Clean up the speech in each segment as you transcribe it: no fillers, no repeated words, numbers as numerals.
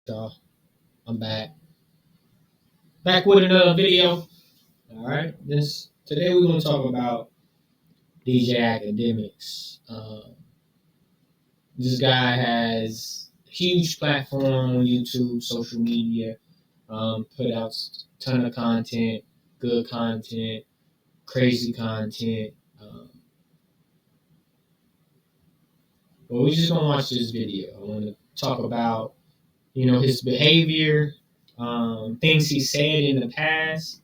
So I'm back with another video. All right, today we're gonna talk about DJ Academics. This guy has a huge platform on YouTube, social media. Put out a ton of content, good content, crazy content. But we're just gonna watch this video. I want to talk about his behavior, things he said in the past,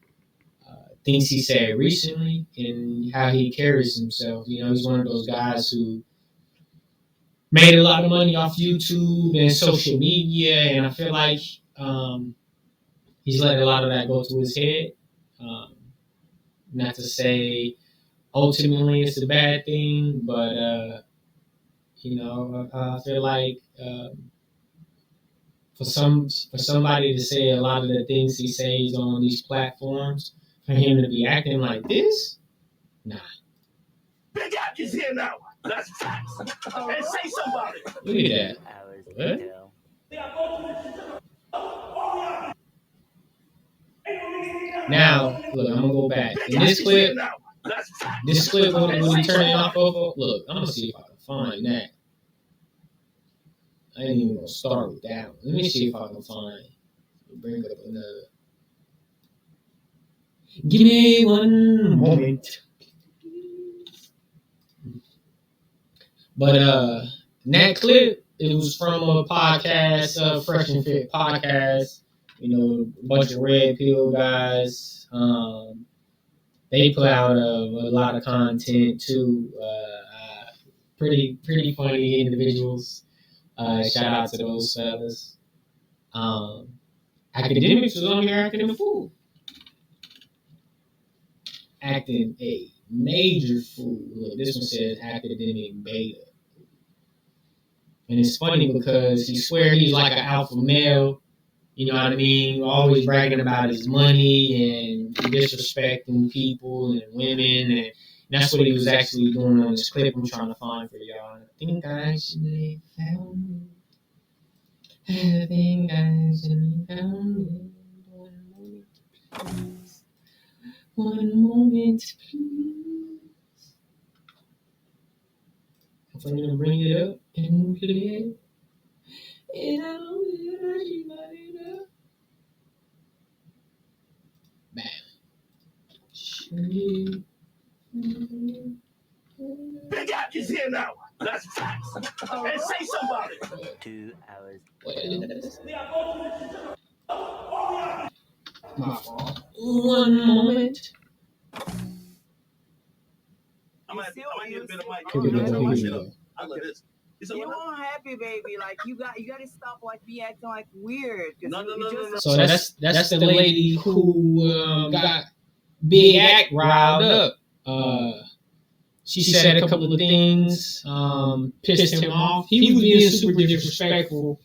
things he said recently, and how he carries himself. He's one of those guys who made a lot of money off YouTube and social media, and I feel like he's let a lot of that go to his head. Um, Not to say ultimately it's a bad thing, but I feel like for somebody to say a lot of the things he says on these platforms, for him to be acting like this, nah. Big Act is here now. That's facts. And say somebody. Look at that. What? Now, look, I'm gonna go back. In this clip, when he turned it off, look, I'm gonna see if I can find that. I ain't even gonna start with that one. Let me see if I can bring up another. Give me one moment. But in that clip, it was from a podcast, Fresh and Fit podcast. A bunch of red pill guys. They put out a lot of content too. Pretty funny individuals. Shout out to those fellas. Academics was on here acting a fool. Acting a major fool. Look, this one says academic beta. And it's funny because he swear he's like an alpha male. You know what I mean? Always bragging about his money and disrespecting people and women. And that's what he was actually doing on this clip I'm trying to find for y'all. I think I actually found it. I think I actually found it. One moment, please. I'm going to bring it up and play it. And I don't know. Bam. Big Act is here now. That's facts. And say somebody. 2 hours. My fault. One moment. I'm gonna get a bit of mic. I love this. You won't happy, baby. Like you got to stop be acting like weird. No. So that's the lady who got Big Act riled up. She said a couple of things, pissed him off. He was being super disrespectful,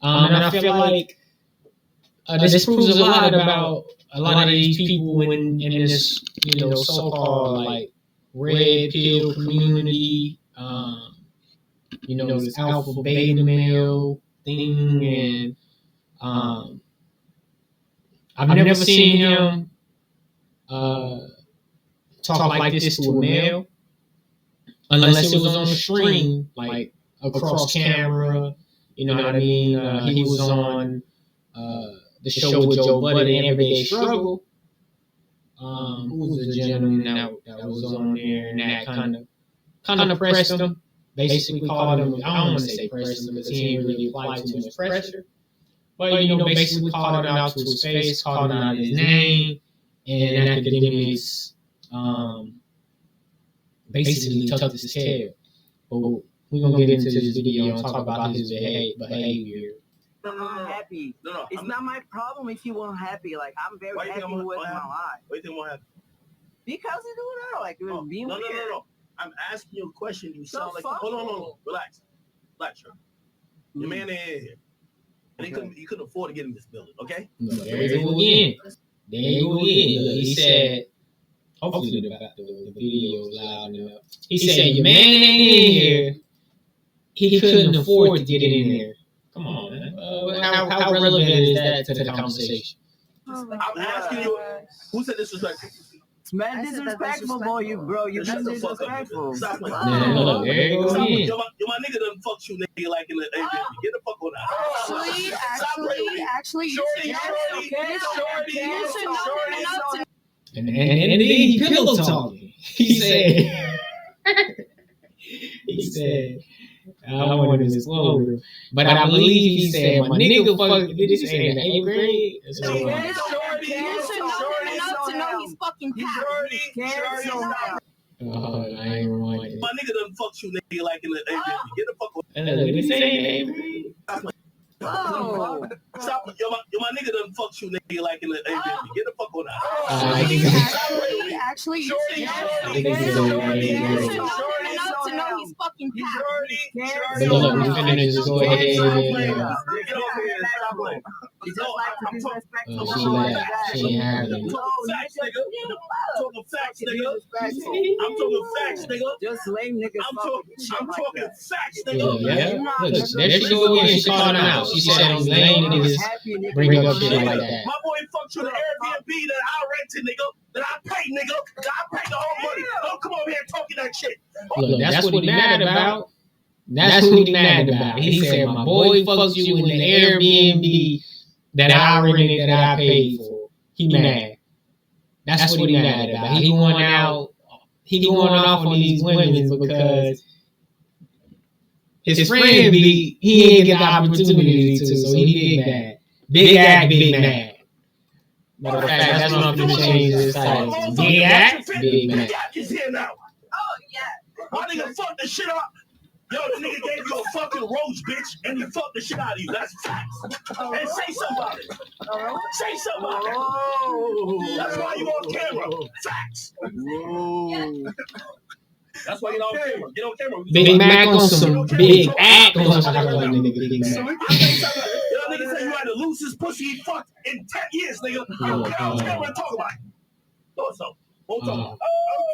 and I feel like this proves a lot about a lot of these people in this so-called like red pill community. This alpha beta male thing, and I've never seen him talk like this to a male, unless it was on the stream, like across camera. You know what I mean? He was on the show with Joe Budden, Everyday Struggle. Who was the gentleman that was on there and that kind of pressed him? Basically called him, I don't want to say pressed him because he didn't really apply too much pressure. But, basically called him out to his face, called him out his name, and academics basically tucked his tail. But we're going to get into this video and talk about his behavior. I'm happy. No, it's not my problem if you weren't happy. Like, I'm very happy with my life. Why do you think won't happen? Because it's doing that. Like, it was being weird. No. I'm asking you a question. You sound like... Hold on. Relax, sir. Your man ain't here. And he couldn't afford to get in this building, okay? No, there you go again. He said... Hopefully the video is loud enough. He said, your man ain't in here. He couldn't afford to get in there. Come on, man. how relevant is that to the conversation? I'm asking you, who said disrespectful? It's mad disrespectful, boy. You been Shut the fuck up. disrespectful. Stop playing. Man, look, there you go Stop again. Yo, my nigga done fucked you, nigga, like in the Airbnb. Get the fuck on out. Actually, Shorty. And then he pillow talking. He said, I don't want to disclose him, but I believe he said, my nigga fuck, did he say in the 8th grade? You should know he's fucking packed. Oh, I ain't reminded. My nigga done fucked you, nigga, like in the Airbnb. Get the fuck on. Did he say in the 8th grade? Stop. Yo, my nigga done fucked you, nigga, like in the Airbnb. Get the fuck on out. Actually, you should know he's fucking packed. But look, we finna just go ahead and she ain't having it. Facts, nigga. Talking facts, nigga. I'm talking facts, nigga. Just lame niggas. I'm talking facts, Yeah, nigga. look, there she go again. She called him out. She said those lame niggas bring up shit like that. My boy fucked you the Airbnb that I rented, nigga. That I paid, nigga. That I paid the whole money. Don't come over here talking that shit. Look, that's what he mad about. That's what he mad about. He said, my boy fucked you in the Airbnb that I rented, that I paid for. He mad. That's what he mad about. He going out. He going off on these women because his friend he didn't get the opportunity to, so he big mad. Big act, big mad. Matter of fact, that's what I'm going to change this title. Big act, big mad. Big act is here now. Oh, yeah. My nigga fucked the shit up. Yo, the nigga gave you a fucking roast, bitch, and he fucked the shit out of you. That's facts. And say something about it. Say something about it. That's why you on camera. Facts. That's why you on camera. Get on camera. Big Mac on some big act on some nigga. Big Mac. Yo, nigga said you had the loosest pussy he fucked in 10 years, nigga. Get on camera and talk about it. Thought so. Won't talk.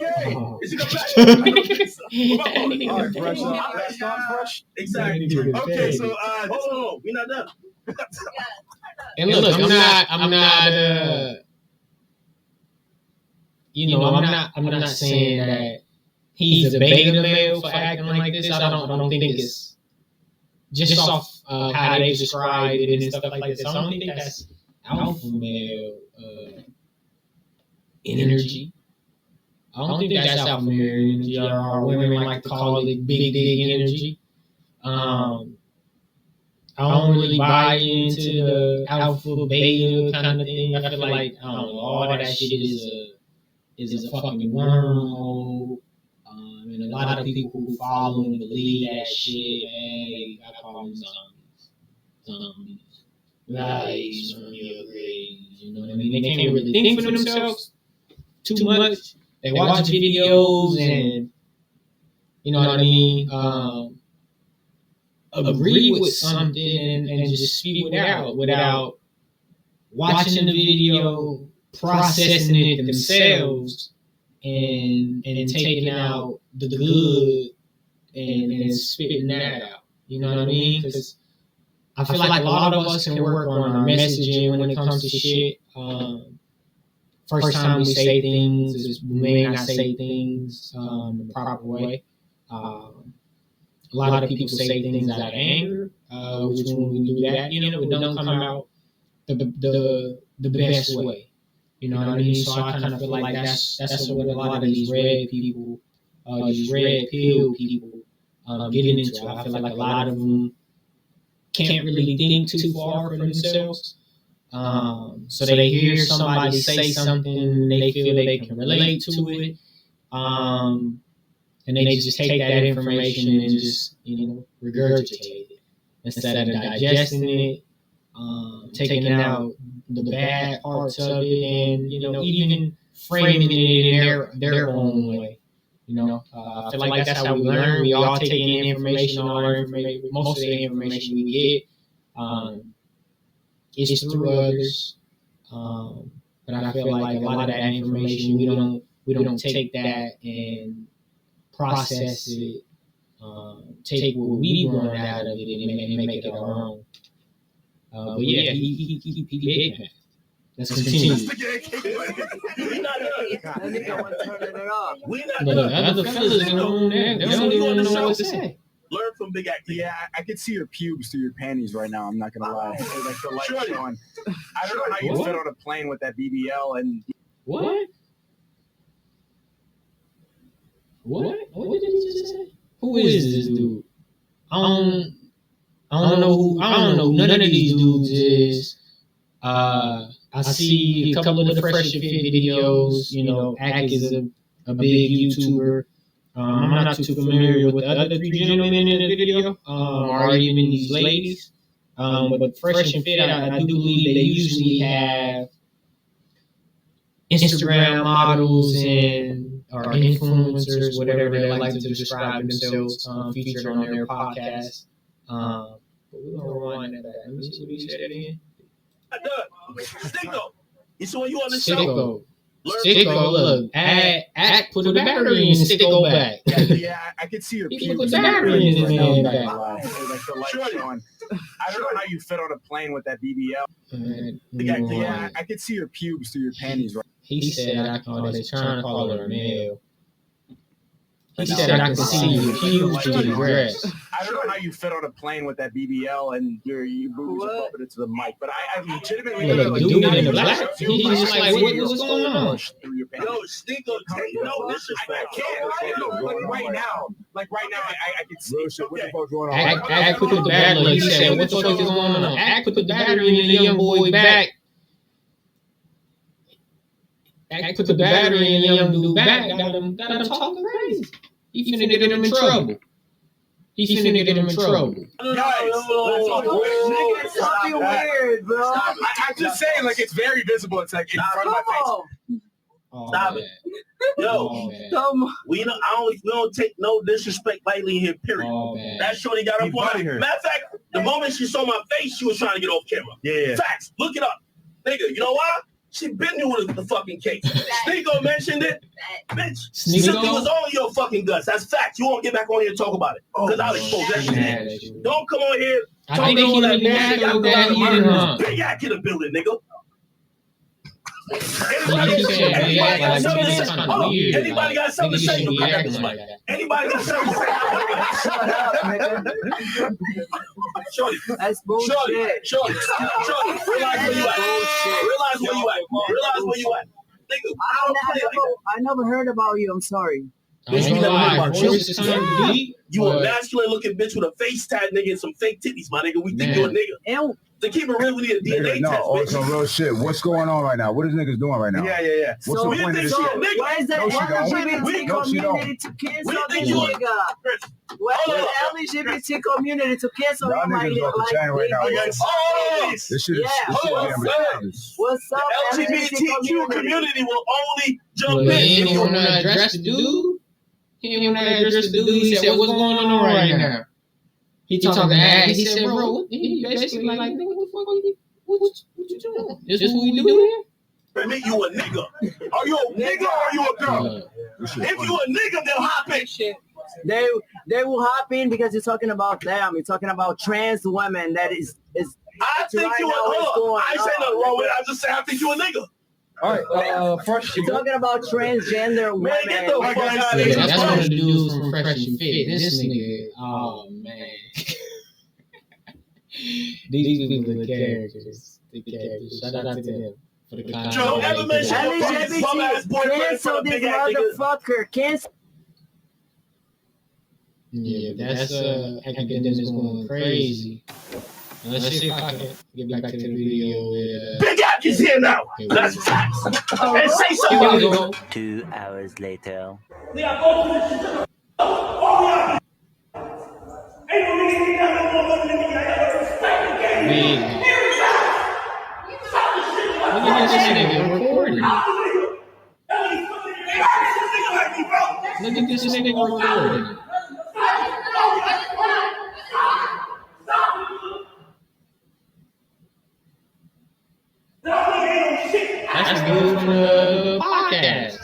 Okay. Is he coming back? All right, fresh. Start fresh. Exactly. Okay, so hold on, we're not done. And look, I'm not I'm not saying that he's a beta male for acting like this. I don't think it's just off how they describe it and stuff like this. I don't think that's alpha male energy. I don't think that's alpha male energy, or women like to call it big dick energy. I don't really buy into the alpha beta kind of thing. I feel like all that shit is a fucking wormhole. And a lot of people who follow and believe that shit, hey, I call them zombies. Right, zombie upgrades, you know what I mean? They can't really think for themselves too much. They watch videos and, you know what I mean, agree with something and just speak it out without watching the video, processing it themselves, and taking out the good and spitting that out. You know what I mean? Because I feel like a lot of us can work on our messaging when it comes to shit. First time we say things, we may not say things the proper way. A lot of people say things out of anger, which when we do that, it don't come out the best way. You know what I mean? So I kind of feel like that's what a lot of these red people, these red pill people, get into. I feel like a lot of them can't really think too far for themselves. So they hear somebody say something, and they feel they can relate to it, and they just take that information and just regurgitate it instead of digesting it, taking out the bad parts of it, and even framing it in their own way. I feel like that's how we learn. We all take in information, most of the information we get is through others. But I feel like a lot of that information we don't take that and process it, take what we want out of it and make it our own. But yeah, he big man. Let's continue. We not That nigga was turning it off. We not But the other fellas in the room there, they don't even know what to say. learn from Big Acting. Yeah, I could see your pubes through your panties right now. I'm not gonna lie. Like the light Shorty. showing. I don't know how you fit on a plane with that BBL and. What? What did he just say? Who is this dude? I don't know who. I don't know who none of these dudes is. I see a couple of the Fresh and Fit videos. You know, Ak is a big YouTuber. I'm not too familiar with the other three gentlemen in the video, or even these ladies. But Fresh and Fit, I do believe they usually have Instagram models and or influencers, whatever they like to describe themselves, featured on their podcast. But we're gonna rewind that back. Let me see what he said again. Sticko. You saw you on the show. Sticko, look, Ak put the battery in Sticko back. Yeah, I could see your He pubes. put the battery in his man back. Like the light Shorty. showing. I don't know how you fit on a plane with that BBL. Yeah, I could see your pubes through your panties right. He said, they're trying to call her a male. He said, I can see your pubes through your dress. I don't know how you fit on a plane with that BBL and your boobs are bumping into the mic, but I legitimately Look, the dude in the black, he's just like, what's going on? Yo, Sticko, take no disrespect. I can't. Like right now, I can see. What the fuck's going on? Ak put the battery, he said, what the fuck is going on? Ak put the battery in the young boy back. Ak put the battery in the young dude back, got him talking crazy. He finna get him in trouble. Nigga, something weird, bro. I'm just saying, like, it's very visible. It's like in front of my face. Oh, Stop man. it. Yo, Oh, man. Come on. we don't take no disrespect lightly here, period. Oh, man. That shorty got up on her. Matter of fact, the moment she saw my face, she was trying to get off camera. Yeah. Facts. Look it up. Nigga, you know why? She been doing the fucking case. Sneeko mentioned it. Bitch, Sneeko? something was on your fucking guts. That's facts. You won't get back on here and talk about it. Because I'll expose that Mad shit. at you. Don't come on here I talking think all he that really mad bullshit. Y'all though go out that of he didn't murder. run. Big Yak in the building, nigga. He keep saying, Anybody yeah, got like, something to that's say? kinda Hold on. weird. Anybody got something to niggas say? shouldn't be I got acting this like mic. that. Anybody got something to say? Shut up, nigga. Shorty, That's bullshit. Shorty, realize where you at. Realize where you at. Realize where you at. Nigga, I don't play like that. I never heard about you. I'm sorry. I ain't gonna lie, Chris is kind of deep. You a but- masculine looking bitch with a face tat nigga and some fake titties, my nigga. We think Man. you a nigga. And To keep it real, we need a DNA No, test, on bitch. some real shit. What's going on right now? What is niggas doing right now? Yeah. What's So the point of this so- shit? nigga. why is that No, she don't. LGBT No, she don't. community to cancel We this think you a- nigga? Chris, Why hold is up. the LGBT community to cancel Y'all him like niggas off the chain right now, they yo. did? Oh, This shit is Yeah. this shit Hold is on, getting man. ridiculous. What's up, LGBTQ community will only jump Well, in he if didn't you want to address the dude. He didn't want to address the dude. He said, "What's going on right now?" He talking to Ak. He said, "Bro, he basically like, nigga, what the fuck what you doing? This what we do here?" admit you a nigga. Are you a nigga or are you a girl? Look, This shit If funny. you a nigga, then hop in. They will hop in because you're talking about them. You're talking about trans women. That is I think right you a now what's nigga. going I ain't say on. nothing wrong with it. I just say I think you a nigga. All right, Fresh. you're talking about transgender women. Man, get the fuck out of look, here. that's one of the dudes from Fresh and Fit. This nigga, oh man, these people are characters. The characters. Shout out to them for the content. Joe, ever mention your fucking bum ass LGBT, boyfriend in cancel front of this big ass niggas? motherfucker. Cancel. Yeah, that's academics going crazy. Let's see if I can get back to the video with. Big Yak is here now. That's facts. And say Here something. we go. 2 hours later. Big. Look at this nigga recording. Look at this nigga recording. That's the dude from the podcast.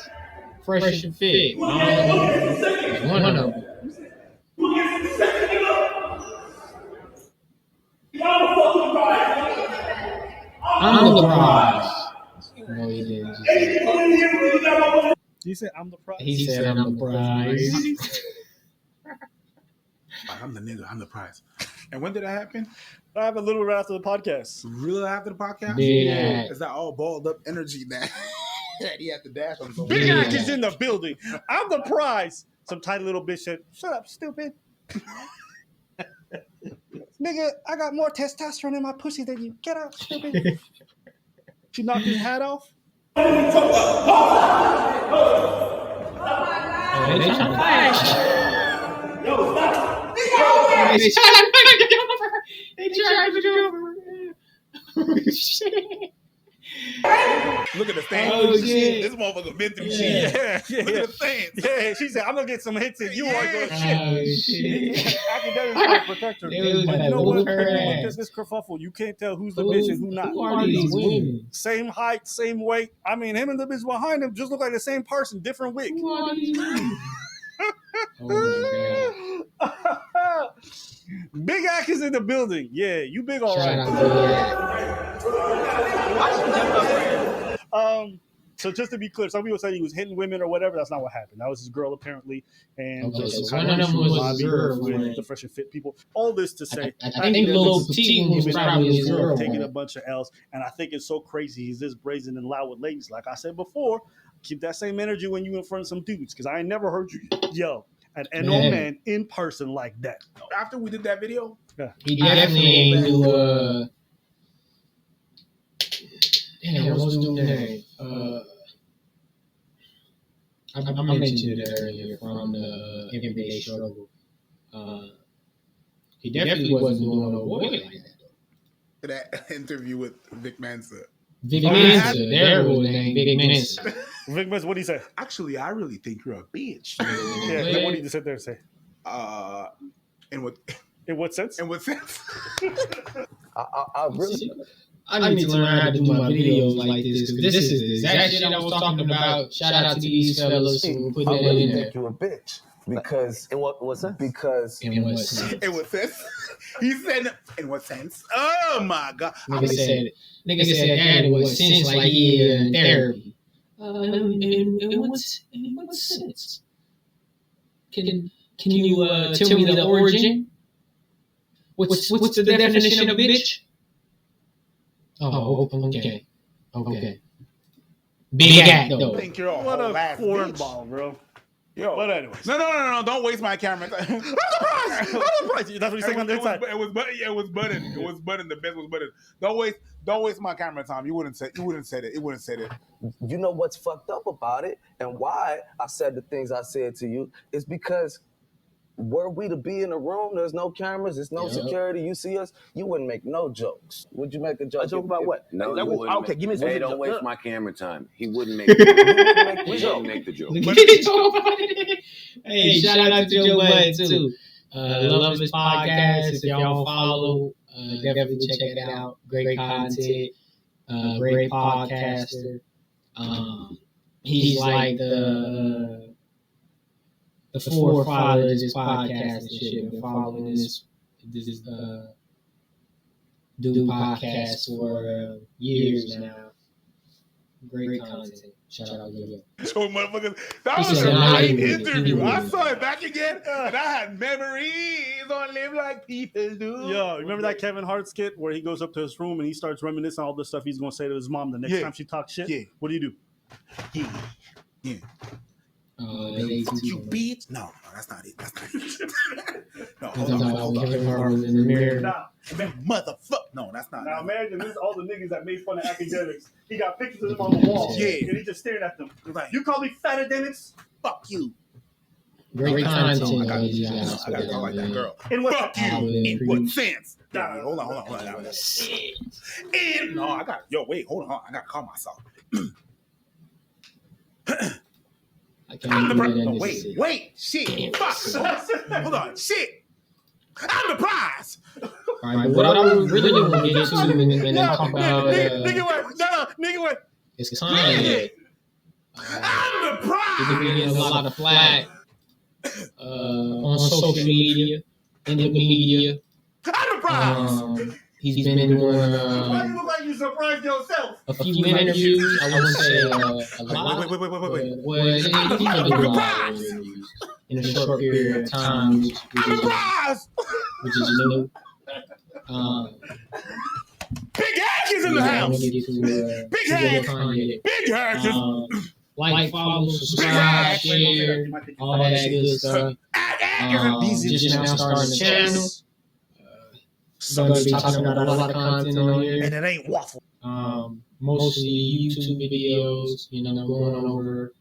Fresh and Fit. One of them. I'm the prize. No, he didn't. He said, I'm the prize. He said, I'm the prize. I'm the nigga. I'm the prize. And when did that happen? I have a little right after the podcast. Really after the podcast? Yeah. Is that all balled up energy that he had to dash on? Big Ack is in the building. I'm the prize. Some tiny little bitch said, shut up, stupid. Nigga, I got more testosterone in my pussy than you. Get out, stupid. She knocked his hat off. Oh, they trying to fight. They trying to Look at the fans. Oh, shit. This motherfucker been through shit. Yeah. Look at the fans. Yeah, she said, I'm going to get some hits in. You are going to Oh, shit. academics protect her. They was But gonna you know what? whoop her Look ass. at this kerfuffle. You can't tell who's the bitch and who not. Who are these women? Same height, same weight. I mean, him and the bitch behind him just look like the same person, different wig. Who are these women? Oh, my God. Big Ack is in the building. Yeah, you big all Shout right. out to So just to be clear, some people said he was hitting women or whatever. That's not what happened. That was his girl apparently, and Okay, so kind one of them was lobby his girlfriend. with the Fresh and Fit people. All this to say, I think the little petite one was probably his taking a girlfriend. bunch of L's, and I think it's so crazy. He's this brazen and loud with ladies. Like I said before, keep that same energy when you in front of some dudes, because I ain't never heard you yell at an old man in person like that. After we did that video, He definitely ain't do damn, what's his name? I mentioned it earlier from the everyday struggle. He definitely wasn't doing no boy like that. that interview with Vic Mensa. Vic Mensa, there was the name, Vic Mensa. Vic Mensa, what do you say? Actually, I really think you're a bitch. Yeah, what did you sit there and say? In what sense? In what sense? I need to learn how to do my videos like this, because this is the exact shit I was talking about. Shout out to these fellas who put that in there. You're a bitch. Because In what sense? because In what sense? In what sense? He said, in what sense? Oh my God. Nigga said that in what sense, like he in therapy. In what sense? Can you tell me the origin? What's the definition of bitch? Oh, okay. Big Ack I though. think you're a What whole a ass cornball, bro. Yo. But anyways. No. Don't waste my camera. I'm surprised. That's what you're saying on the inside. It was button. It was button. The best was button. Don't waste my camera time. You wouldn't say it. you know what's fucked up about it and why I said the things I said to you is because were we to be in a room, there's no cameras, there's no security, you see us, you wouldn't make no jokes. Would you make a joke? A joke about what? No, you wouldn't. okay, give me Hey, some. don't waste my camera time. He wouldn't make the joke. Hey, shout out to Joe Bud too. Love his podcast. If y'all don't follow, definitely check it out. Great content. Great podcaster. He's like the forefather of this podcast and shit. Been following this dude podcast for years now. Great content. Shout out to you. So motherfuckers, that was a great interview. I saw it back again, and I had memories on Live Like People Do. Yo, remember that Kevin Hart skit where he goes up to his room and he starts reminiscing all the stuff he's gonna say to his mom the next time she talks shit? Yeah. What do you do? Yeah. You bitch? No, that's not it. No, hold on. Kevin Hart was in the mirror. Nah, motherfucker. No, that's not. now imagine this is all the niggas that made fun of academics. He got pictures of them on the wall. Yeah. And he just staring at them. Right. You call me fat academics? Fuck you. Great content. I gotta talk like that girl. In what Fuck you. In what sense? Yeah, hold on. Wait, hold on. I gotta calm myself. Wait, shit. Fuck. Hold on, shit. I'm the prize. All right, but what I really want to get into and then talk about nigga, what? is Kanye. I'm the prize. He's been getting a lot of flack on social media, in the media. I'm the prize. He's been doing Why you look like you surprised yourself? a few interviews. I wouldn't say a lot. Wait. Well, he's been doing a lot of interviews in a short period of time, which is new. Big Hack is in the house. Big Hack. Big Hack. Like, follow, subscribe, share, all that good stuff. Just now starting the channel. Going to be talking about a lot of content on here. And it ain't waffle. Mostly YouTube videos, going over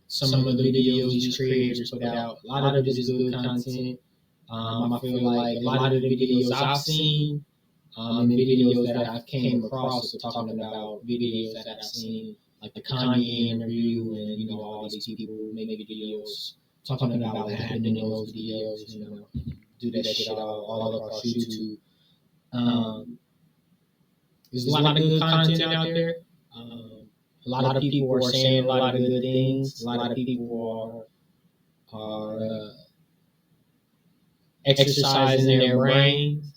some of the videos these creators put out. A lot of it is good content. I feel like a lot of the videos I've seen and videos that I came across talking about videos that I've seen, like the Kanye interview and, all these people make videos talking about what happened in those videos, do that shit all across YouTube. There's a lot of good content out there. A lot of people are saying a lot of good things. A lot of people are exercising their brains.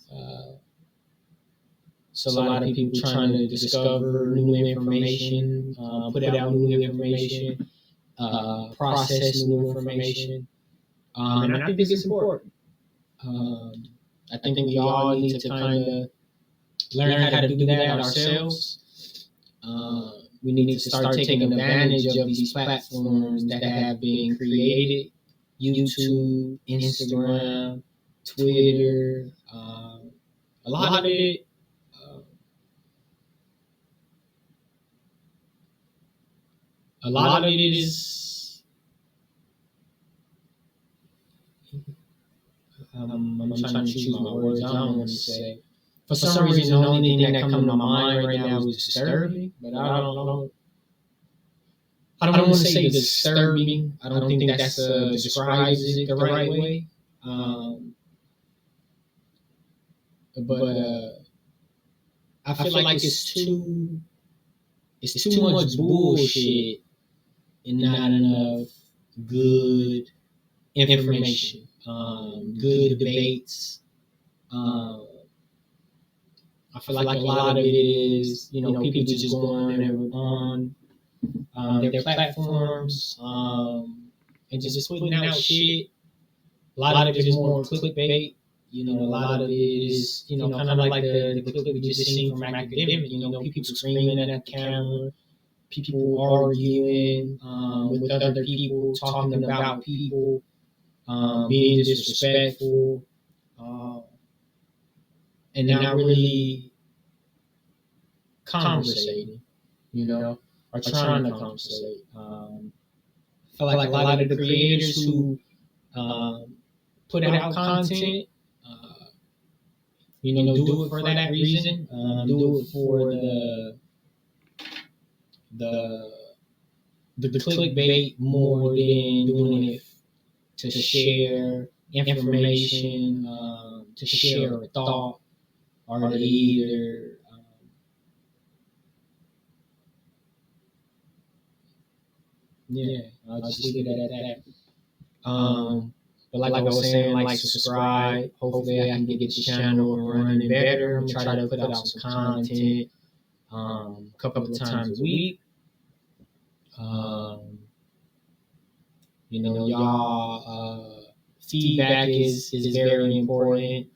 So a lot of people trying to discover new information, put out new information, process new information. And I think this is important. I think we all need to kind of learn how to do that ourselves. We need to start taking advantage of these platforms that have been created. YouTube, Instagram, Twitter, a lot of it. A lot of it is. I'm trying to choose my words. I don't want to say. For some reason, the only thing that comes to my mind right now is disturbing. But I don't want to say disturbing. I don't think that's describes it the right way. But I feel like it's too much bullshit and not enough good information, good debates. I feel like a lot of it is, people just going on their platforms and just putting out shit. A lot of it is more clickbait. A lot of it is, kind of like the clip we just seen from Academic. People screaming at the camera, people arguing with other people, talking about people, being disrespectful, and not really conversating, or trying to conversate. I feel like a lot of the creators who put out content, do it for that reason. Do it for the clickbait more than doing it to share information, to share a thought, or to either I'll just leave it at that. But like I was saying, like, subscribe. Hopefully I can get the channel running better. I'm trying to put out some content a couple of times a week. Y'all feedback is very important.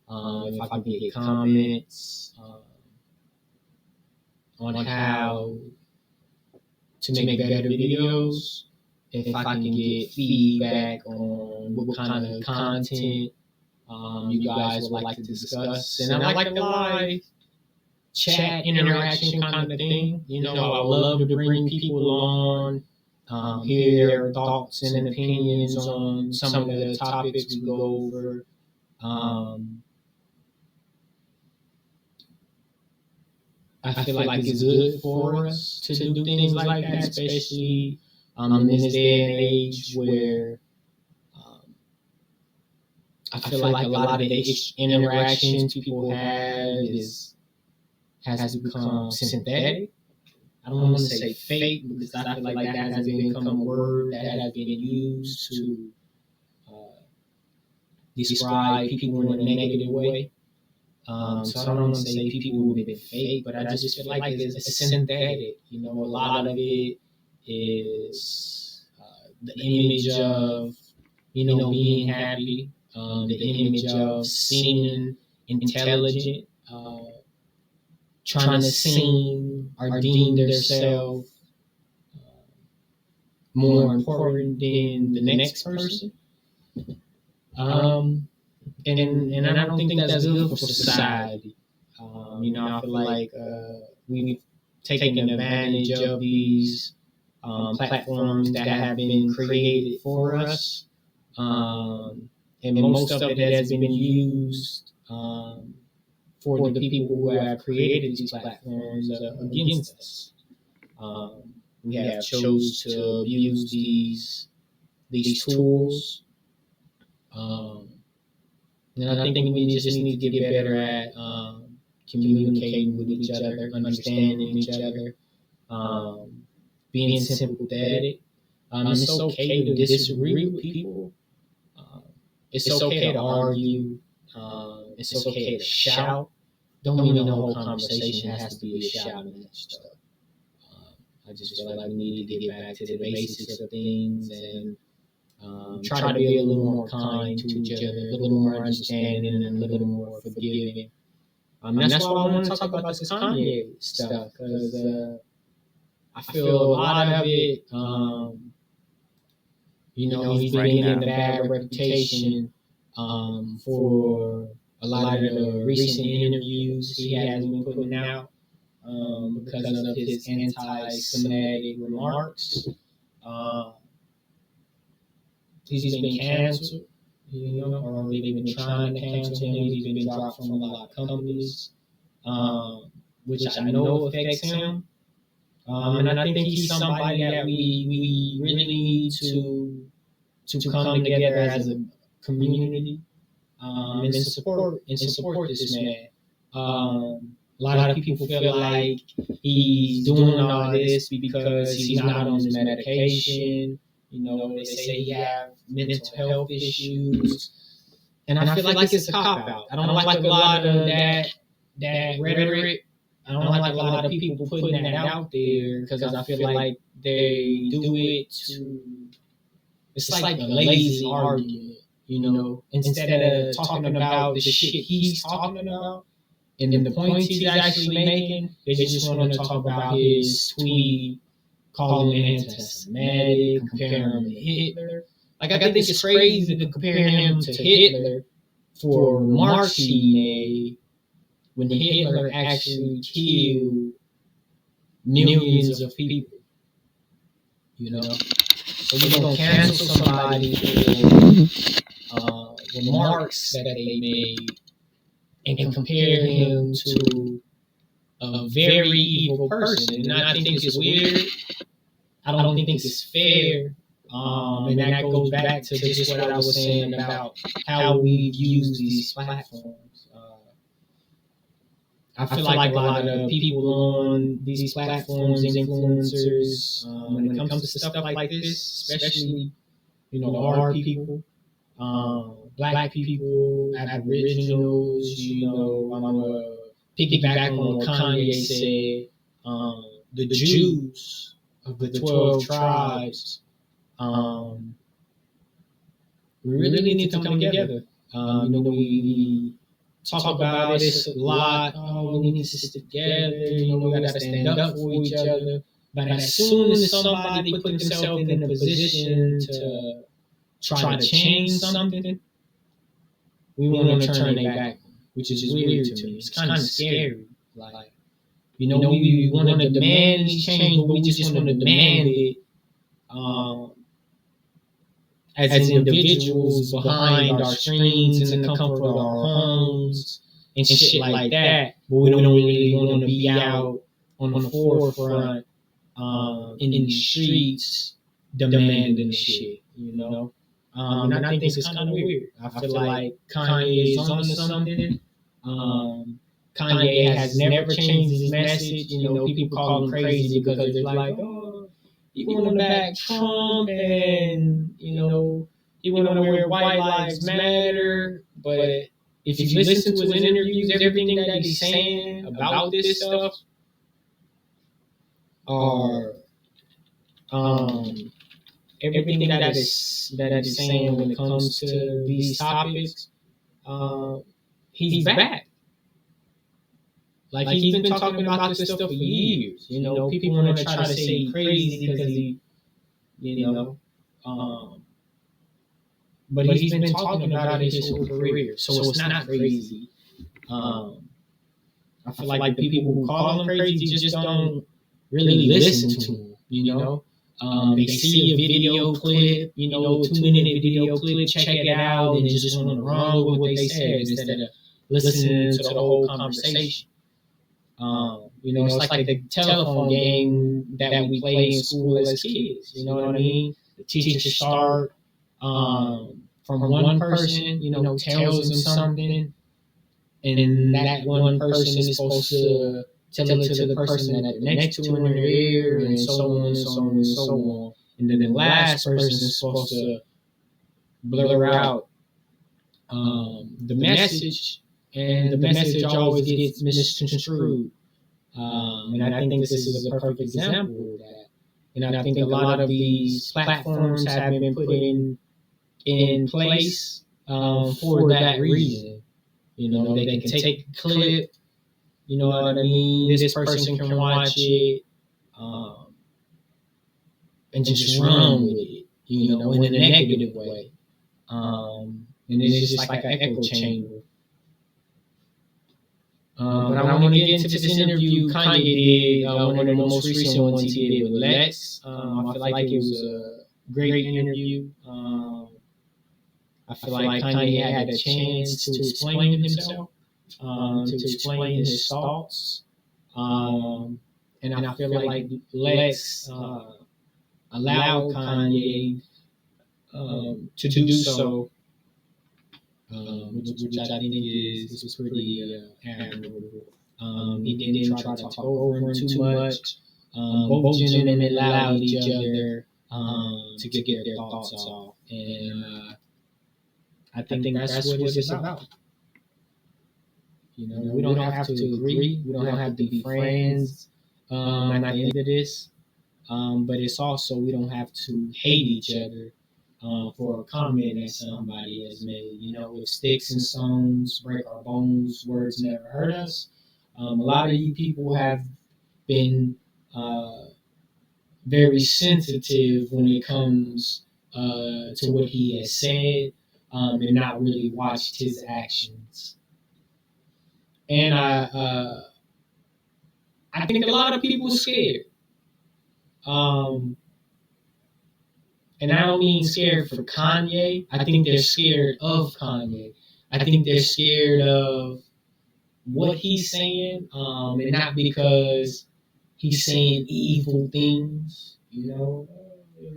If I can get comments on how to make better videos, if I can get feedback on what kind of content you guys would like to discuss. And I like the live chat interaction kind of thing. I love to bring people on, hear their thoughts and opinions on some of the topics we go over. I feel like it's good for us to do things like that, especially in this day and age where I feel like a lot of the interactions people have has become synthetic. I don't want to say fake because I feel like that has become a word that has been used describe people in a negative way. So I don't want to say people who've been fake, but I just feel like it's synthetic. You know, a lot of it is the image of, being happy, the image of seeming intelligent, trying to seem or deem themselves more important than the next person. And I don't think that's good for society. I feel like we've taken advantage of these platforms that have been created for us, and most of it has been used for the people who have created these platforms against us. We have chose to abuse these tools. And I think we just need to get better at communicating with each other, understanding each other, being sympathetic. It's okay to disagree with people. It's okay to argue. It's okay to shout. Don't mean the whole conversation has to be a shouting and stuff. I just feel like we need to get back to the basics of things and try to be a little more kind to each other, a little more understanding, and a little more forgiving. That's why I want to talk about this Kanye stuff, because I feel a lot of it, he's been getting a bad reputation for a lot of the recent interviews he has been putting out because of his anti-Semitic remarks. He's been canceled, or they've been trying to cancel him. He's been dropped from a lot of companies, which I know affects him. And I think he's somebody that we really need to come together as a community and support this man. A lot of people feel like he's doing all this because he's not on his medication. They say he have mental health issues, and I feel like it's a cop out. I don't like a lot of that rhetoric. I don't like a lot of people putting that out there because I feel like they do it to. It's like a lazy argument, Instead of talking about the shit he's talking about and the points he's actually making, they just want to talk about his tweet, calling him anti-Semitic, comparing him to Hitler. Like, I think it's crazy to compare him to Hitler for remarks he made when Hitler actually killed millions of people. So we're going to cancel somebody for remarks that they made and compare him to a very evil person. And I think it's weird. I don't think it's fair. And that goes back to just what I was saying about how we've used these platforms. I feel like a lot of people on these platforms, influencers, when it comes to stuff like this, especially, our people, black people, aboriginals, I'm going to piggyback on what Kanye said, the Jews of the 12 tribes, we really need to come together. We talk about this a lot. Oh, we need to stick together. We got to stand up for each other. But as soon as somebody put themselves in a position to try to change something, we want to turn their back, which is weird to me. It's kind of scary. Like, we want to demand these change, but we just want to demand it as individuals behind our screens and in the comfort of our homes and shit like that. But we don't really want to be out on the forefront in the streets demanding shit, And I think it's kind of weird. I feel like Kanye is onto something. Kanye has never changed his message. People call him crazy because they're like, oh, you want to back Trump and, he want to wear White Lives Matter, but if you listen to his interviews, everything that he's saying about this stuff, or everything that is saying when it comes to these topics, he's back. Like he's been talking about this stuff for years. You know, people want to try to say he's crazy because he, you know, but he's been talking about it his whole career, so it's not crazy. I feel like the people who call him crazy just don't really listen to him. You know, they see a video clip, 2-minute video clip, check it out, and just want to run with what they said instead of listening to the whole conversation. It's like the telephone game that we play in school as kids. You know what I mean? The teacher start from one person, tells them something, and that one person is supposed to tell it to the person that next to in their ear, and so on and so on and so on. And then the last person is supposed to blur out the message, and the message always gets misconstrued. And I think this is a perfect example of that. And I think a lot of these platforms have been put in place for that reason. They can take a clip, you know what I mean? This person can watch it and just run with it, in a negative way. And it's just like an echo chamber. But I want to get into this interview Kanye did, one of the most recent ones he did with Lex. I feel like it was a great interview. I feel like Kanye had a chance to explain himself, to explain his thoughts. And I feel like Lex allowed Kanye to do so, which I think is pretty admirable. He didn't try to talk over him too much. Both gentlemen allowed each other to get their thoughts off, and I think that's what it's about. We don't have to agree. We don't have to be friends at the end of this. But it's also we don't have to hate each other for a comment that somebody has made. If sticks and stones break our bones, words never hurt us. A lot of you people have been very sensitive when it comes to what he has said, and not really watched his actions. And I think a lot of people are scared. And I don't mean scared for Kanye. I think they're scared of Kanye. I think they're scared of what he's saying, and not because he's saying evil things. You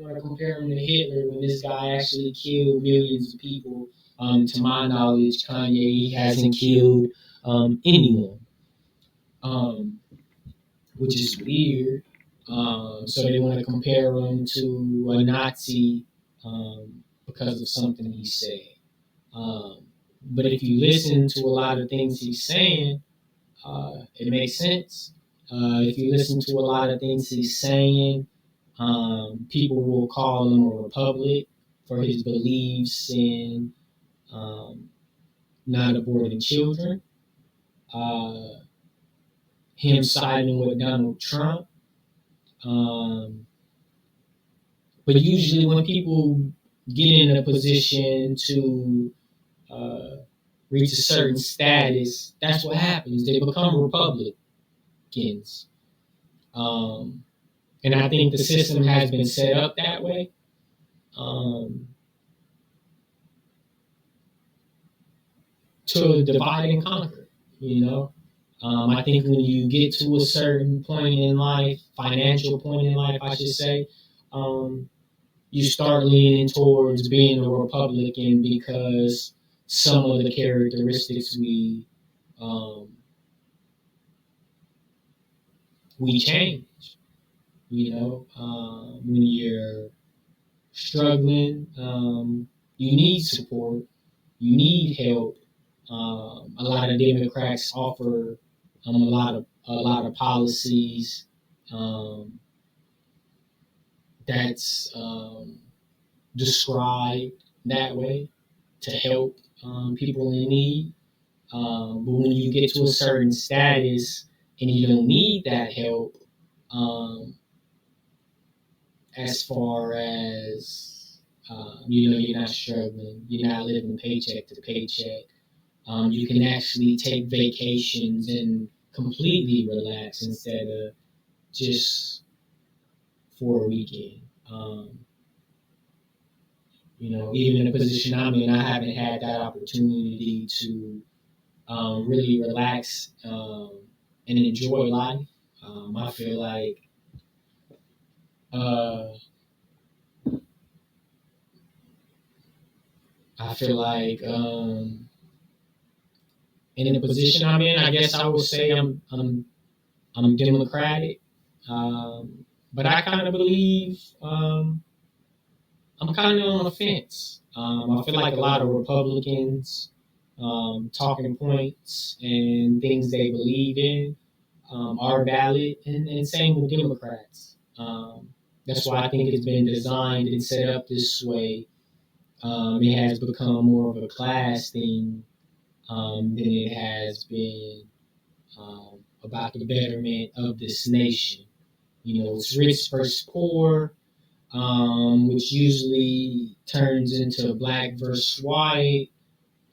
want to compare him to Hitler when this guy actually killed millions of people. To my knowledge, Kanye hasn't killed anyone, which is weird. So they want to compare him to a Nazi because of something he said. But if you listen to a lot of things he's saying, it makes sense. If you listen to a lot of things he's saying, people will call him a Republic for his beliefs in not aborting children, him siding with Donald Trump. But usually when people get in a position to reach a certain status, that's what happens. They become Republicans. And I think the system has been set up that way. To divide and conquer, I think when you get to a certain point in life, financial point in life, I should say, you start leaning towards being a Republican because some of the characteristics we change. When you're struggling, you need support, you need help. A lot of Democrats offer a lot of policies that's described that way to help people in need. But when you get to a certain status and you don't need that help, as far as you're not struggling, you're not living paycheck to paycheck. You can actually take vacations and completely relax instead of just for a weekend. Even in the position I'm in, I haven't had that opportunity to really relax and enjoy life. I feel like in the position I'm in, I guess I would say I'm Democratic, but I kind of believe I'm kind of on the fence. I feel like a lot of Republicans talking points and things they believe in are valid, and same with Democrats. That's why I think it's been designed and set up this way. It has become more of a class thing than it has been about the betterment of this nation. It's rich versus poor, which usually turns into black versus white,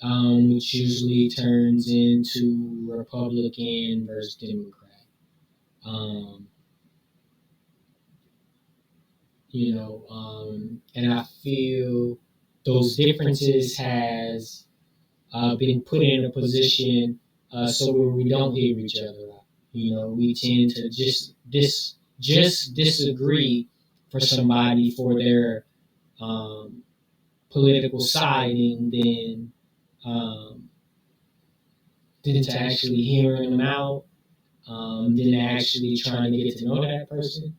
which usually turns into Republican versus Democrat. And I feel those differences has been put in a position so where we don't hear each other out. We tend to just disagree for somebody for their political siding than to actually hearing them out, than actually trying to get to know that person.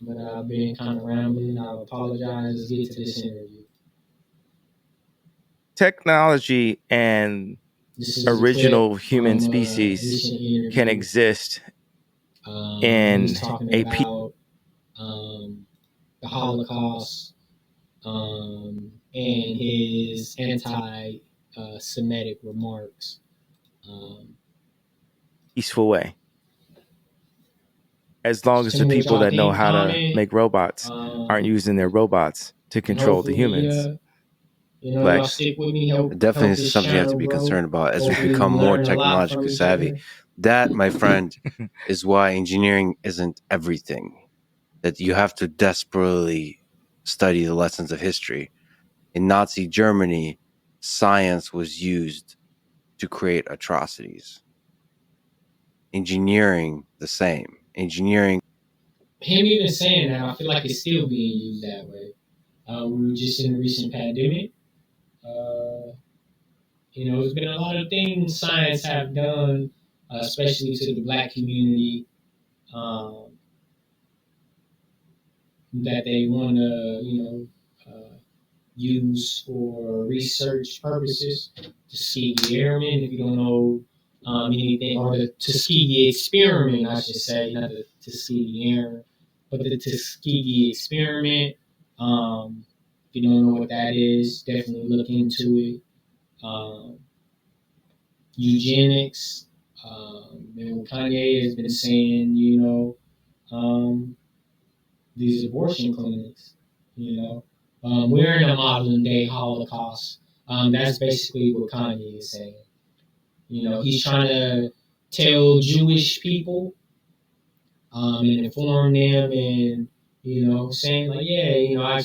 But I've been kind of rambling. I apologize. Let's get to this interview. Technology and original human species can exist in a the Holocaust and his anti-Semitic remarks. Peaceful way. As long as the people that know how to make robots aren't using their robots to control the humans. Definitely is something you have to be concerned about as we become more technologically savvy. That, my friend, is why engineering isn't everything. That you have to desperately study the lessons of history. In Nazi Germany, science was used to create atrocities. Engineering, the same. Engineering. Him even saying that, I feel like it's still being used that way. We were just in a recent pandemic. There's been a lot of things science have done, especially to the Black community, that they want to, use for research purposes. Tuskegee Airmen, if you don't know anything, or the Tuskegee Experiment, I should say, not the Tuskegee Airmen, but the Tuskegee Experiment. If you don't know what that is, definitely look into it. Eugenics. And Kanye has been saying, these abortion clinics, we're in a modern day Holocaust. That's basically what Kanye is saying. He's trying to tell Jewish people and inform them and, saying like, yeah, I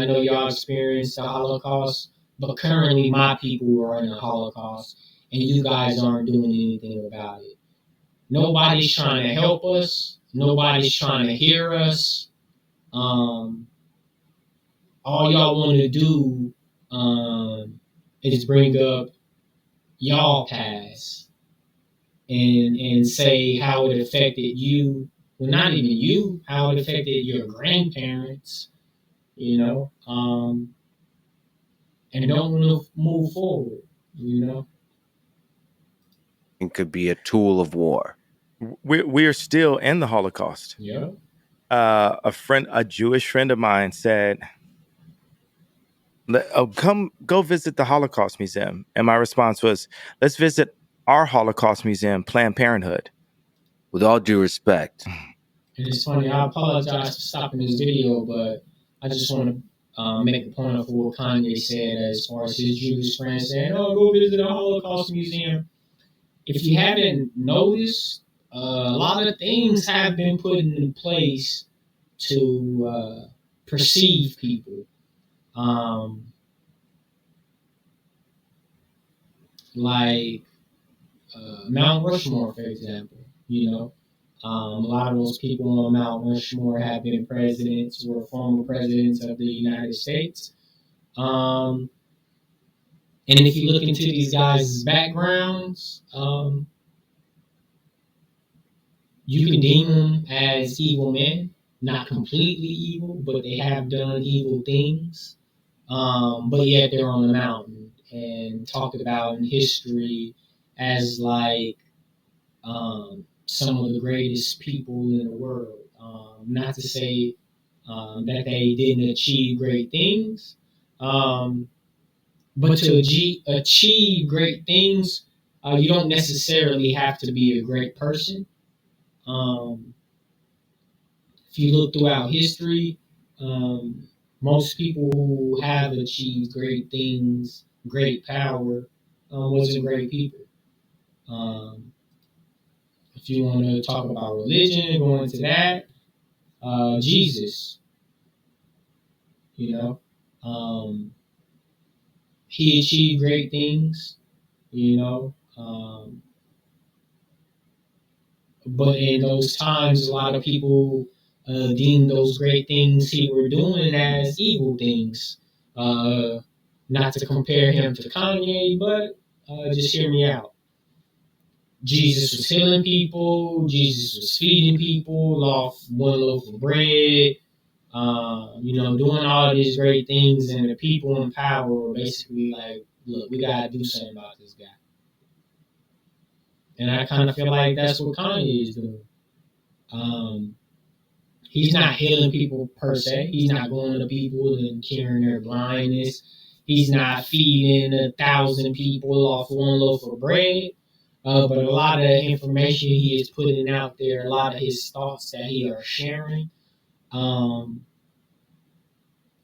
know y'all experienced the Holocaust, but currently my people are in the Holocaust and you guys aren't doing anything about it. Nobody's trying to help us. Nobody's trying to hear us. All y'all want to do is bring up y'all past and say how it affected you. Well, not even you, how it affected your grandparents, you know, and don't want to move forward, you know. It could be a tool of war. We're still in the Holocaust. Yeah. A Jewish friend of mine said, come go visit the Holocaust Museum. And my response was, let's visit our Holocaust Museum, Planned Parenthood. With all due respect. And it's funny, I apologize for stopping this video, but I just want to make a point of what Kanye said as far as his Jewish friends saying, oh, go visit the Holocaust Museum. If you haven't noticed, a lot of things have been put in place to perceive people. Like Mount Rushmore, for example, you know. A lot of those people on Mount Rushmore have been presidents or former presidents of the United States. And if you look into these guys' backgrounds, you can deem them as evil men, not completely evil, but they have done evil things. But yet they're on the mountain and talked about in history as like some of the greatest people in the world. Not to say that they didn't achieve great things, but to achieve great things, you don't necessarily have to be a great person. If you look throughout history, most people who have achieved great things, great power, wasn't great people. If you want to talk about religion, go into that, Jesus, you know, he achieved great things, you know, but in those times, a lot of people deemed those great things he were doing as evil things. Not to compare him to Kanye, but just hear me out. Jesus was healing people. Jesus was feeding people off one loaf of bread. You know, doing all these great things, and the people in power were basically like, look, we gotta do something about this guy. And I kind of feel like that's what Kanye is doing. He's not healing people per se. He's not going to people and curing their blindness. He's not feeding 1,000 people off one loaf of bread. But a lot of the information he is putting out there, a lot of his thoughts that he are sharing,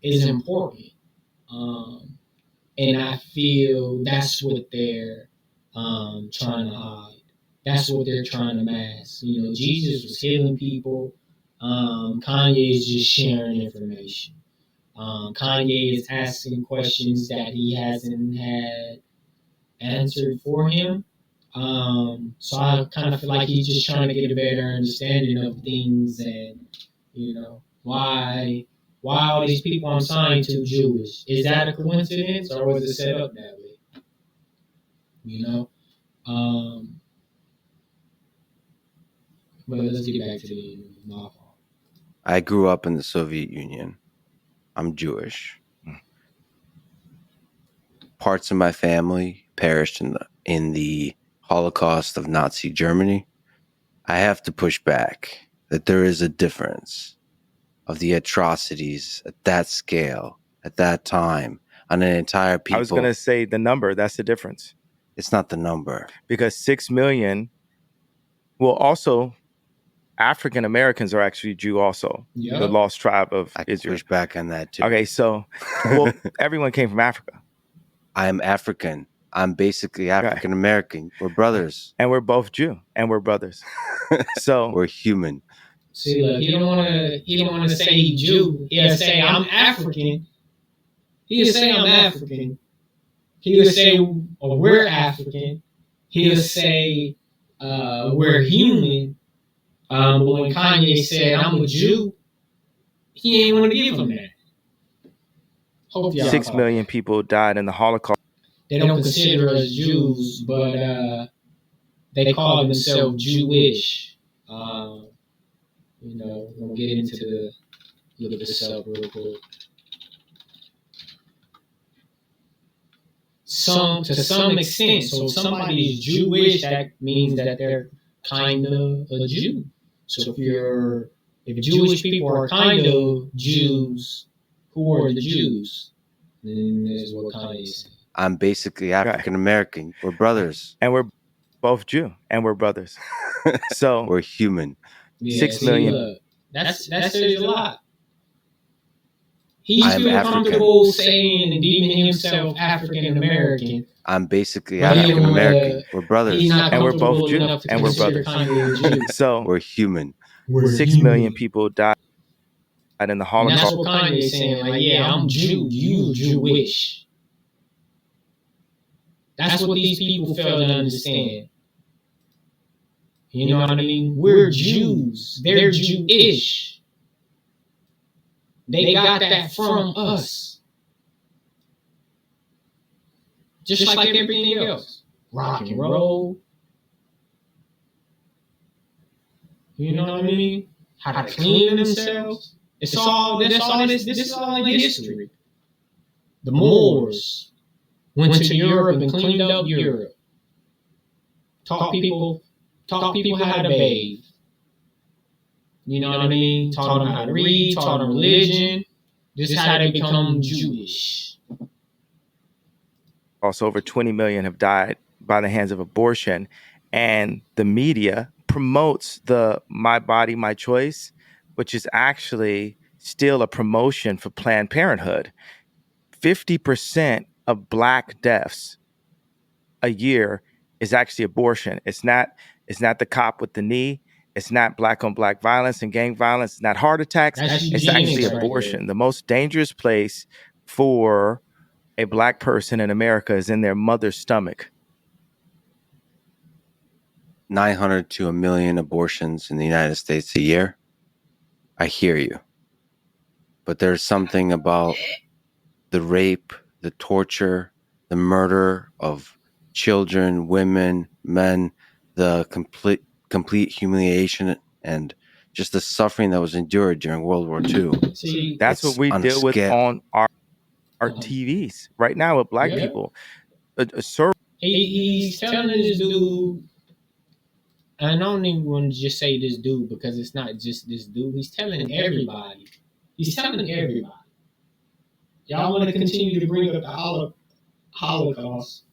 is important. And I feel that's what they're trying to hide. That's what they're trying to mask. You know, Jesus was healing people. Kanye is just sharing information. Kanye is asking questions that he hasn't had answered for him. So I kind of feel like he's just trying to get a better understanding of things, and you know why all these people I'm signed to Jewish. Is that a coincidence, or was it set up that way? You know. But let's get back to the law. I grew up in the Soviet Union. I'm Jewish. Parts of my family perished in the Holocaust of Nazi Germany. I have to push back that there is a difference of the atrocities at that scale, at that time, on an entire people. I was going to say the number. That's the difference. It's not the number. Because 6 million, well, also, African Americans are actually Jew also. Yep. The lost tribe of Israel. I can push back on that too. Okay, so, well, everyone came from Africa. I am African. I'm basically African American. We're brothers. And we're both Jew. And we're brothers. So we're human. See, look, he don't want to say he Jew. He'll say I'm African. He'll say I'm African. He'll say we're African. He'll say we're human. But when Kanye said I'm a Jew, he ain't want to give him that. 6 million people died in the Holocaust. They don't consider us Jews, but they call themselves Jewish. You know, we'll get into look at this up real quick. to some extent. So if somebody is Jewish, that means that they're kind of a Jew. So if Jewish people are kind of Jews, who are the Jews? Then this is what Kanye said. I'm basically African American. We're brothers. And we're both Jew, and we're brothers. So we're human. Yeah, 6 million. Look, that says a lot. He's feel comfortable saying and deeming himself African American. I'm basically African American. We're brothers. And we're both Jew. And we're brothers. So we're human. 6 million people died in the Holocaust. And that's what Kanye's saying. Like, yeah, I'm Jew. You Jewish. That's what these people fail to understand. You know what I mean? We're Jews. They're Jewish. They got that from us. Just like everything else. Rock and roll. You know what I mean? How to clean themselves. This is all in history. The Moors went to Europe and cleaned up Europe. Taught people how to bathe. You know what I mean? Taught them how to read, taught them religion. This is how they become Jewish. Also, over 20 million have died by the hands of abortion. And the media promotes the My Body, My Choice, which is actually still a promotion for Planned Parenthood. 50% of Black deaths a year is actually abortion. It's not the cop with the knee. It's not Black on Black violence and gang violence. It's not heart attacks. It's actually abortion. Right. The most dangerous place for a Black person in America is in their mother's stomach. 900 to 1 million abortions in the United States a year. I hear you. But there's something about the rape, the torture, the murder of children, women, men, the complete humiliation and just the suffering that was endured during World War II. See, that's what we deal with on our TVs right now with Black people. He's telling this dude, and I don't even want to just say this dude because it's not just this dude. He's telling everybody. Y'all want to continue to bring up the Holocaust,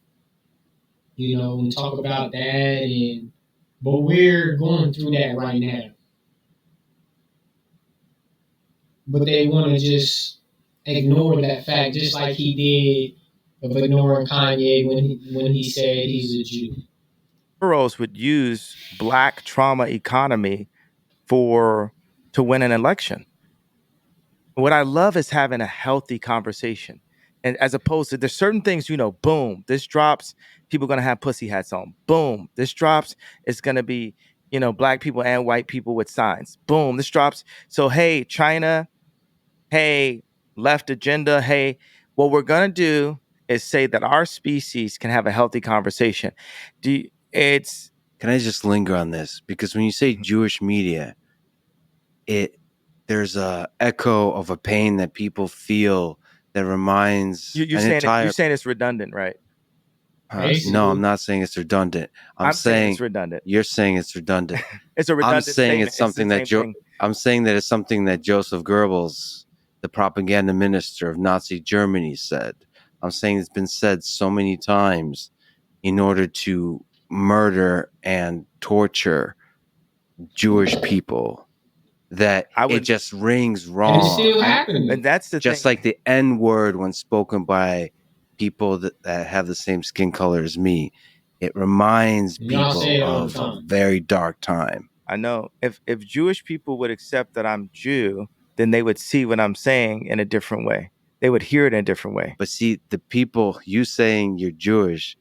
you know, and talk about that, but we're going through that right now. But they want to just ignore that fact, just like he did of ignoring Kanye when he said he's a Jew. Burroughs would use Black trauma economy to win an election. What I love is having a healthy conversation. And as opposed to, there's certain things, you know, boom, this drops, people are going to have pussy hats on. Boom, this drops, it's going to be, you know, Black people and white people with signs. Boom, this drops. So, hey, China, hey, left agenda, hey, what we're going to do is say that our species can have a healthy conversation. Can I just linger on this? Because when you say Jewish media, there's a echo of a pain that people feel that reminds you're saying it's redundant, right? No, I'm not saying it's redundant. I'm saying it's redundant. You're saying it's redundant. It's a redundant I'm saying statement. It's something I'm saying that it's something that Joseph Goebbels, the propaganda minister of Nazi Germany, said. I'm saying it's been said so many times in order to murder and torture Jewish people that it just rings wrong. And it's still happening. And that's the just thing. Like the N word when spoken by people that have the same skin color as me, it reminds people of a very dark time. I know. If Jewish people would accept that I'm Jew, then they would see what I'm saying in a different way. They would hear it in a different way. But see, the people, you saying you're Jewish,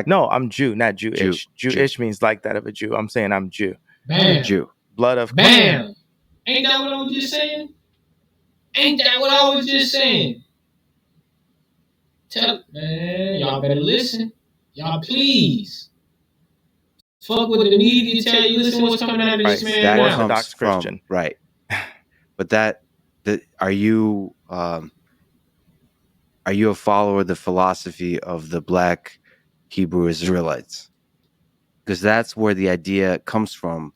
no, I'm Jew, not Jewish. Jewish means like that of a Jew. I'm saying I'm Jew. Bam. Jew. Blood of Bam. Ain't that what I was just saying? Man, y'all better listen. Y'all please. Fuck what the media tell you. Listen what's coming out of this man that now. Orthodox Christian. Right. But are you are you a follower of the philosophy of the Black Hebrew Israelites? Because that's where the idea comes from.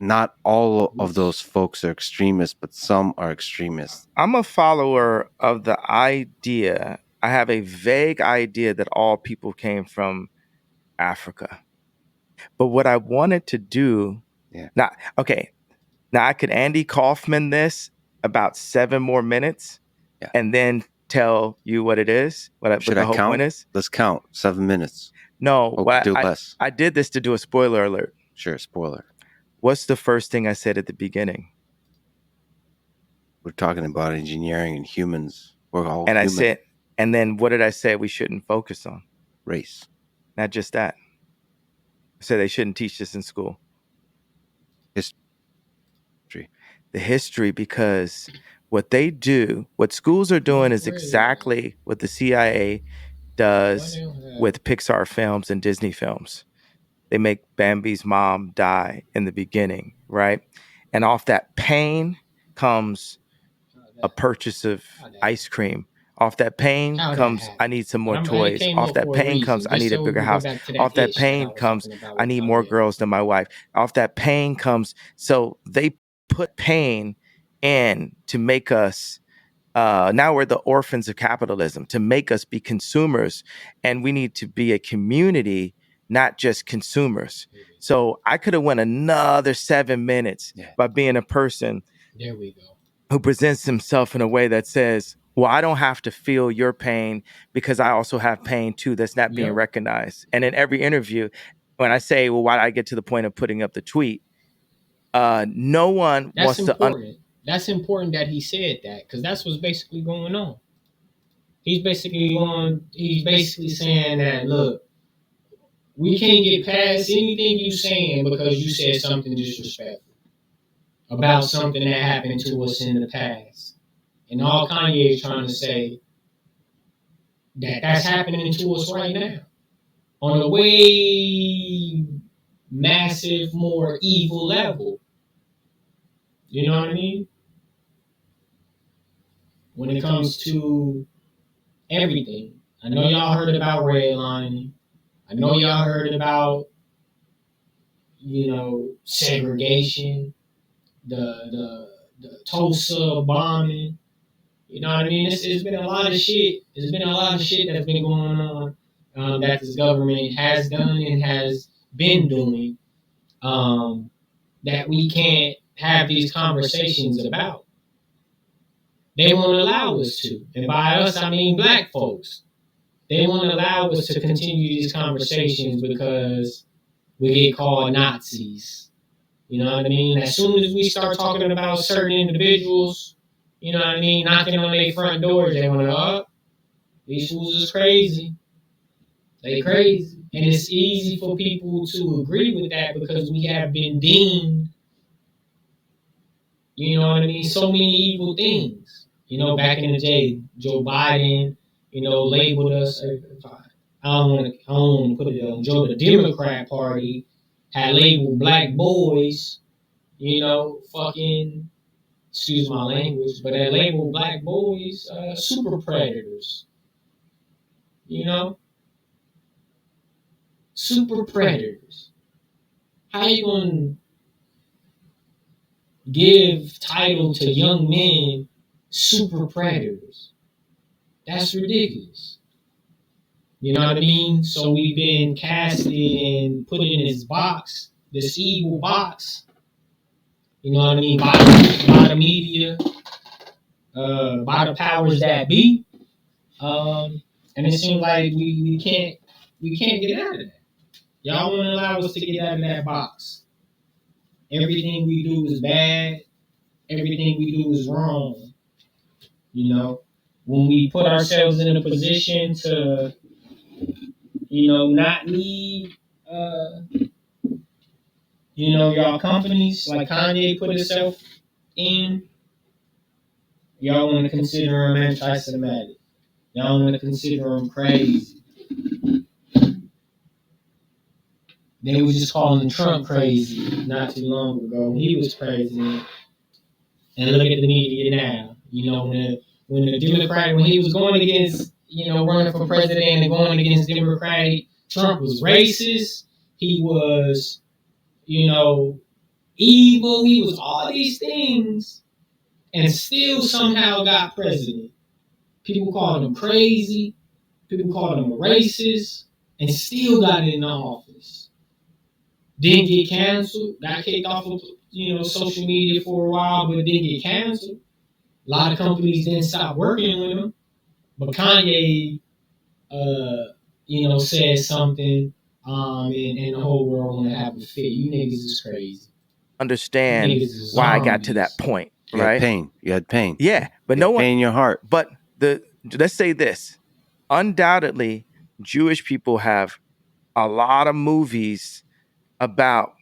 Not all of those folks are extremists, but some are extremists. I'm a follower of the idea. I have a vague idea that all people came from Africa. But what I wanted to do, now I could Andy Kaufman this about 7 more minutes and then tell you what it is, what Should the I whole count? point is. Let's count 7 minutes. No, Or do less. I did this to do a spoiler alert. Sure, spoiler. What's the first thing I said at the beginning? We're talking about engineering and humans. We're all And human. I said, and then what did I say we shouldn't focus on? Race. Not just that. I said they shouldn't teach this in school. History. The history, because what they do, what schools are doing is exactly what the CIA does with Pixar films and Disney films. They make Bambi's mom die in the beginning, right? And off that pain comes a purchase of ice cream. Off that pain comes, I need some more toys. Off that pain comes, I need a bigger house. Off that pain comes, I need more girls than my wife. Off that pain comes, so they put pain in to make us, now we're the orphans of capitalism, to make us be consumers. And we need to be a community, not just consumers. So I could have went another 7 minutes by being a person There we go. who presents himself in a way that says, well, I don't have to feel your pain because I also have pain too that's not being recognized. And in every interview, when I say, well, why did I get to the point of putting up the tweet? No one That's wants important. That's important that he said that, because that's what's basically going on. He's basically saying that, look, we can't get past anything you saying because you said something disrespectful about something that happened to us in the past. And all Kanye is trying to say that that's happening to us right now on a way massive, more evil level. You know what I mean? When it comes to everything. I know y'all heard about redlining. I know y'all heard about, segregation, the Tulsa bombing. You know what I mean? It's been a lot of shit. There's been a lot of shit that's been going on that this government has done and has been doing that we can't have these conversations about. They won't allow us to. And by us, I mean black folks. They won't allow us to continue these conversations because we get called Nazis. You know what I mean? As soon as we start talking about certain individuals, you know what I mean, knocking on their front doors, they want to, these fools is crazy. They crazy. And it's easy for people to agree with that because we have been deemed, you know what I mean, so many evil things. You know, back in the day, Joe Biden, labeled us. I don't want to put it on Joe. The Democrat Party had labeled black boys, fucking, excuse my language, but they labeled black boys super predators. Super predators. How you gonna give title to young men super predators? That's ridiculous. You know what I mean? So we've been casted and put in this box, this evil box. You know what I mean? By the media, by the powers that be. And it seems like we can't get out of that. Y'all won't allow us to get out of that box. Everything we do is bad. Everything we do is wrong. When we put ourselves in a position to, not need, y'all companies like Kanye put himself in, y'all want to consider him anti-Semitic. Y'all want to consider him crazy. They were just calling Trump crazy not too long ago. He was crazy. And look at the media now. when he was going against, running for president and going against Democratic, Trump was racist. He was, evil. He was all these things, and still somehow got president. People called him crazy. People called him a racist, and still got in the office. Didn't get canceled. Got kicked off of social media for a while, but didn't get canceled. A lot of companies didn't stop working with him, but Kanye, said something, and the whole world want to have a fit. You niggas is crazy. Understand why I got to that point, You right? had pain. You had pain. Yeah, but You no had one. pain in your heart. But let's say this: undoubtedly, Jewish people have a lot of movies about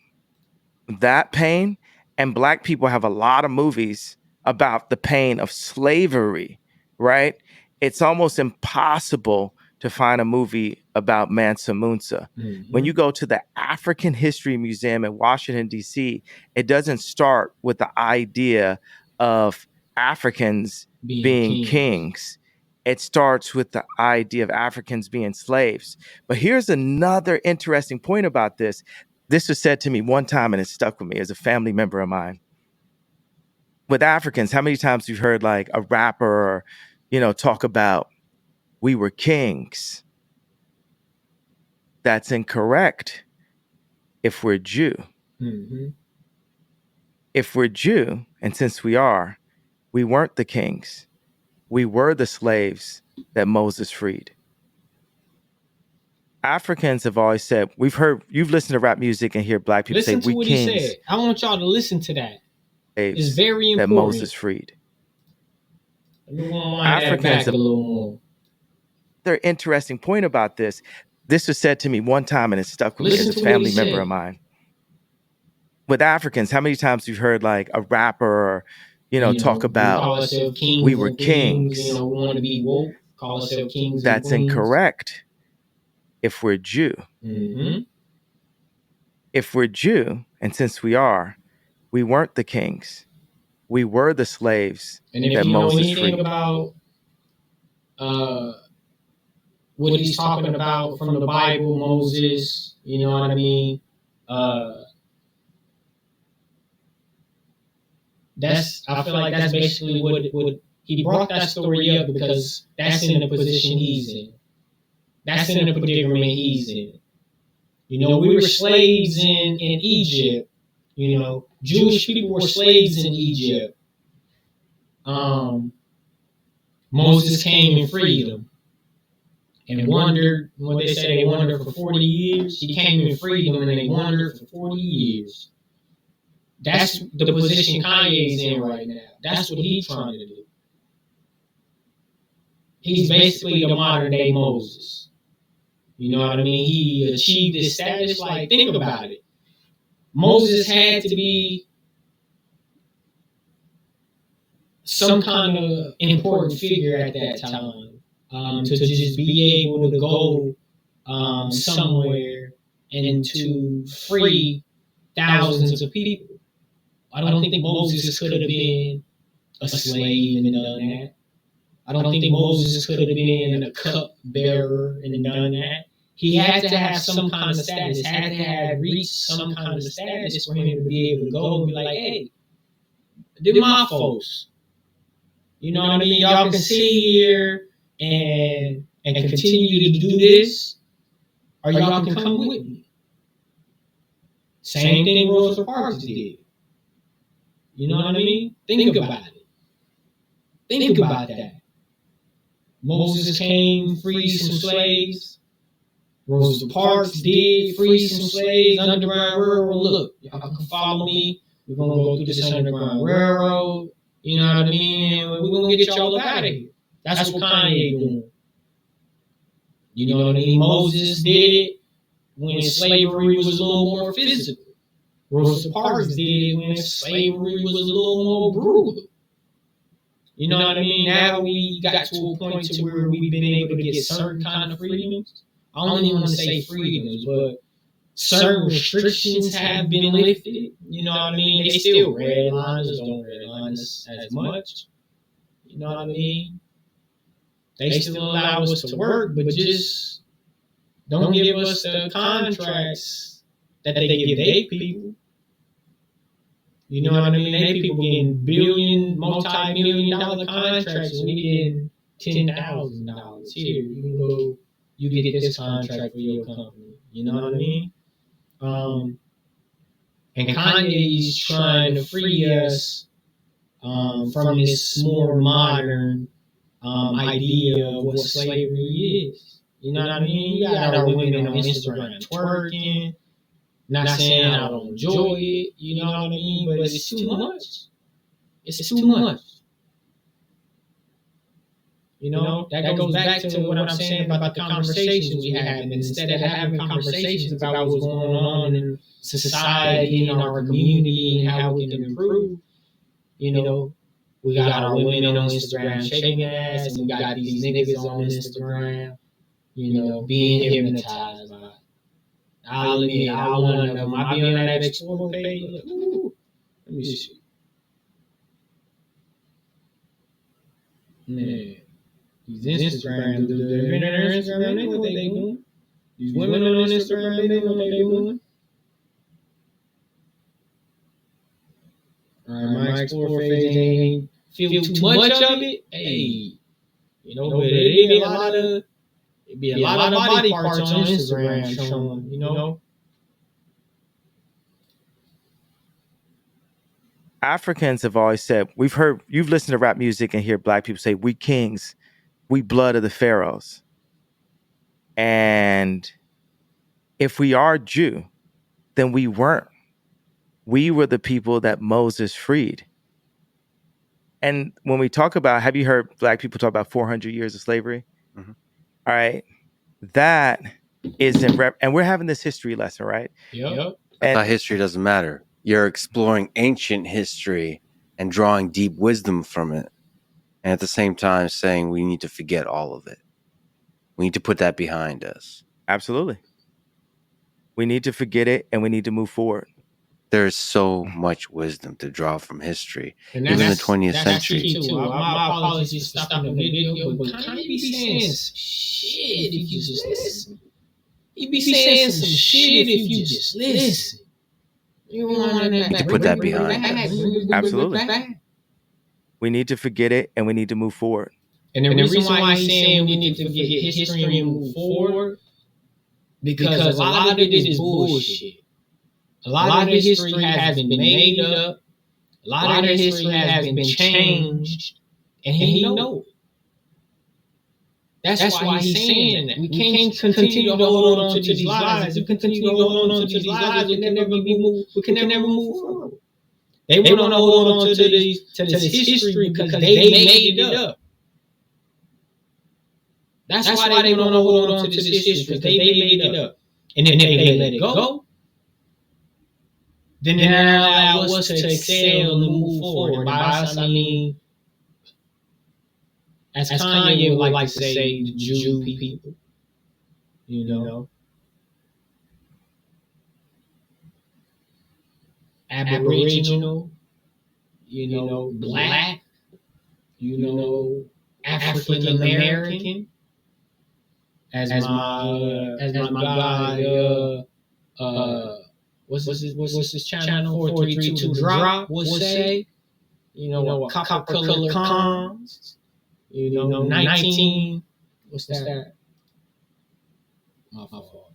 that pain, and Black people have a lot of movies about the pain of slavery, right? It's almost impossible to find a movie about Mansa Musa. Mm-hmm. When you go to the African History Museum in Washington, D.C., it doesn't start with the idea of Africans being kings. It starts with the idea of Africans being slaves. But here's another interesting point about this. This was said to me one time, and it stuck with me as a family member of mine. With Africans, how many times you've heard like a rapper, talk about we were kings? That's incorrect if we're Jew. Mm-hmm. If we're Jew, and since we are, we weren't the kings. We were the slaves that Moses freed. Africans have always said, you've listened to rap music and hear Black people say, we what kings. He said. I want y'all to listen to that. It's very that important. Moses freed. Africans a little more. Their interesting point about this. This was said to me one time, and it stuck with me as a family member of mine. With Africans, how many times you've heard like a rapper, talk about we were kings? We want to be woke. Call ourselves kings. That's incorrect. If we're Jew. Mm-hmm. If we're Jew, and since we are, we weren't the kings. We were the slaves and if that you Moses know anything freed. About what he's talking about from the Bible, Moses, you know what I mean? I feel like that's basically what he brought that story up, because that's in the position he's in. That's in the predicament he's in. We were slaves in Egypt. Jewish people were slaves in Egypt. Moses came and freed them. And wandered, when they say they wandered for 40 years, he came and freed them, and they wandered for 40 years. That's the position Kanye's in right now. That's what he's trying to do. He's basically the modern day Moses. You know what I mean? He achieved this status. Like, think about it. Moses had to be some kind of important figure at that time. To just be able to go somewhere and to free thousands of people. I don't think Moses could have been a slave and done that. I don't think Moses could have been a cup bearer and done that. He had to have some kind of status, had to have reached some kind of status for him to be able to go and be like, hey, they're my folks. You know what I mean? Y'all can sit here and continue to do this, or y'all can come with me. Same thing Rosa Parks did. You know what I mean? Think about it. Think about that. Moses came, freed some slaves. Rosa Parks did free some slaves. Underground Railroad. Look, y'all can follow me. We're going to go through this Underground Railroad. You know what I mean? We're going to get y'all up out of here. That's what Kanye doing. You know what I mean? Moses did it when slavery was a little more physical. Rosa Parks did it when slavery was a little more brutal. You know what I mean? Now we got to a point to where we've been able to get certain kind of freedoms. I don't even want to say freedoms, but certain restrictions have been lifted. You know what I mean? They still redline us, don't redline us as much. You know what I mean? They still allow us to work, but just don't give us the contracts that they give their people. You know what I mean? They people getting multi-million dollar contracts, and we getting $10,000 here. You can go, you get this contract for your company. You know what I mean? And Kanye's trying to free us from this more modern idea of what slavery is. You know what I mean? You got our women on Instagram twerking. Not saying I don't enjoy it, you know what I mean? But it's too much. It's too much. You know, that goes back to what I'm saying about the conversations we have. And instead of having conversations about what's going on in society, in our community, and how we can improve, you know, we got our women on Instagram shaking ass, and we got these niggas on Instagram, you know, being hypnotized by it. I'll admit, I one of them. I be on that explore page. Ooh, let me see. Man, these Instagram dudes, they've been on Instagram, they know what they doing. These women on Instagram, they know what they doing. All right, my explore page ain't feel too much of it. Hey, you know, but it be a lot of body parts on Instagram showing, you know. Africans have always said, you've listened to rap music and hear black people say, we kings, we blood of the pharaohs. And if we are Jew, then we weren't. We were the people that Moses freed. And when we talk about, have you heard black people talk about 400 years of slavery? Mm-hmm. All right. That is and we're having this history lesson, right? Yep. I thought history doesn't matter. You're exploring ancient history and drawing deep wisdom from it. And at the same time saying we need to forget all of it. We need to put that behind us. Absolutely. We need to forget it and we need to move forward. There's so much wisdom to draw from history, and even the 20th century. Too. My apologies for stopping the video, but Kanye be saying shit if you just listen. He be saying some shit if you just listen. You want to put that behind us. Absolutely. We need to forget it and we need to move forward. And the reason why he's saying we need to forget history and move forward, because a lot of it is bullshit. A lot of history has been made up. A lot of history has been changed, and he knows. That's why he's saying that. We can't continue to hold on to these lies. If we continue to hold on to these lies, we can never move forward. They want to hold on to this history because they made it up. That's why they want to hold on to this history, because they made it up. And if they let it go, then that allows us to excel and move forward. And by us, I mean, as Kanye would like to say, the Jew people. You know? Aboriginal, black, African American. As my guy, what's his channel? 432 Drop would say. Copper color cons. 19. What's that? My fault.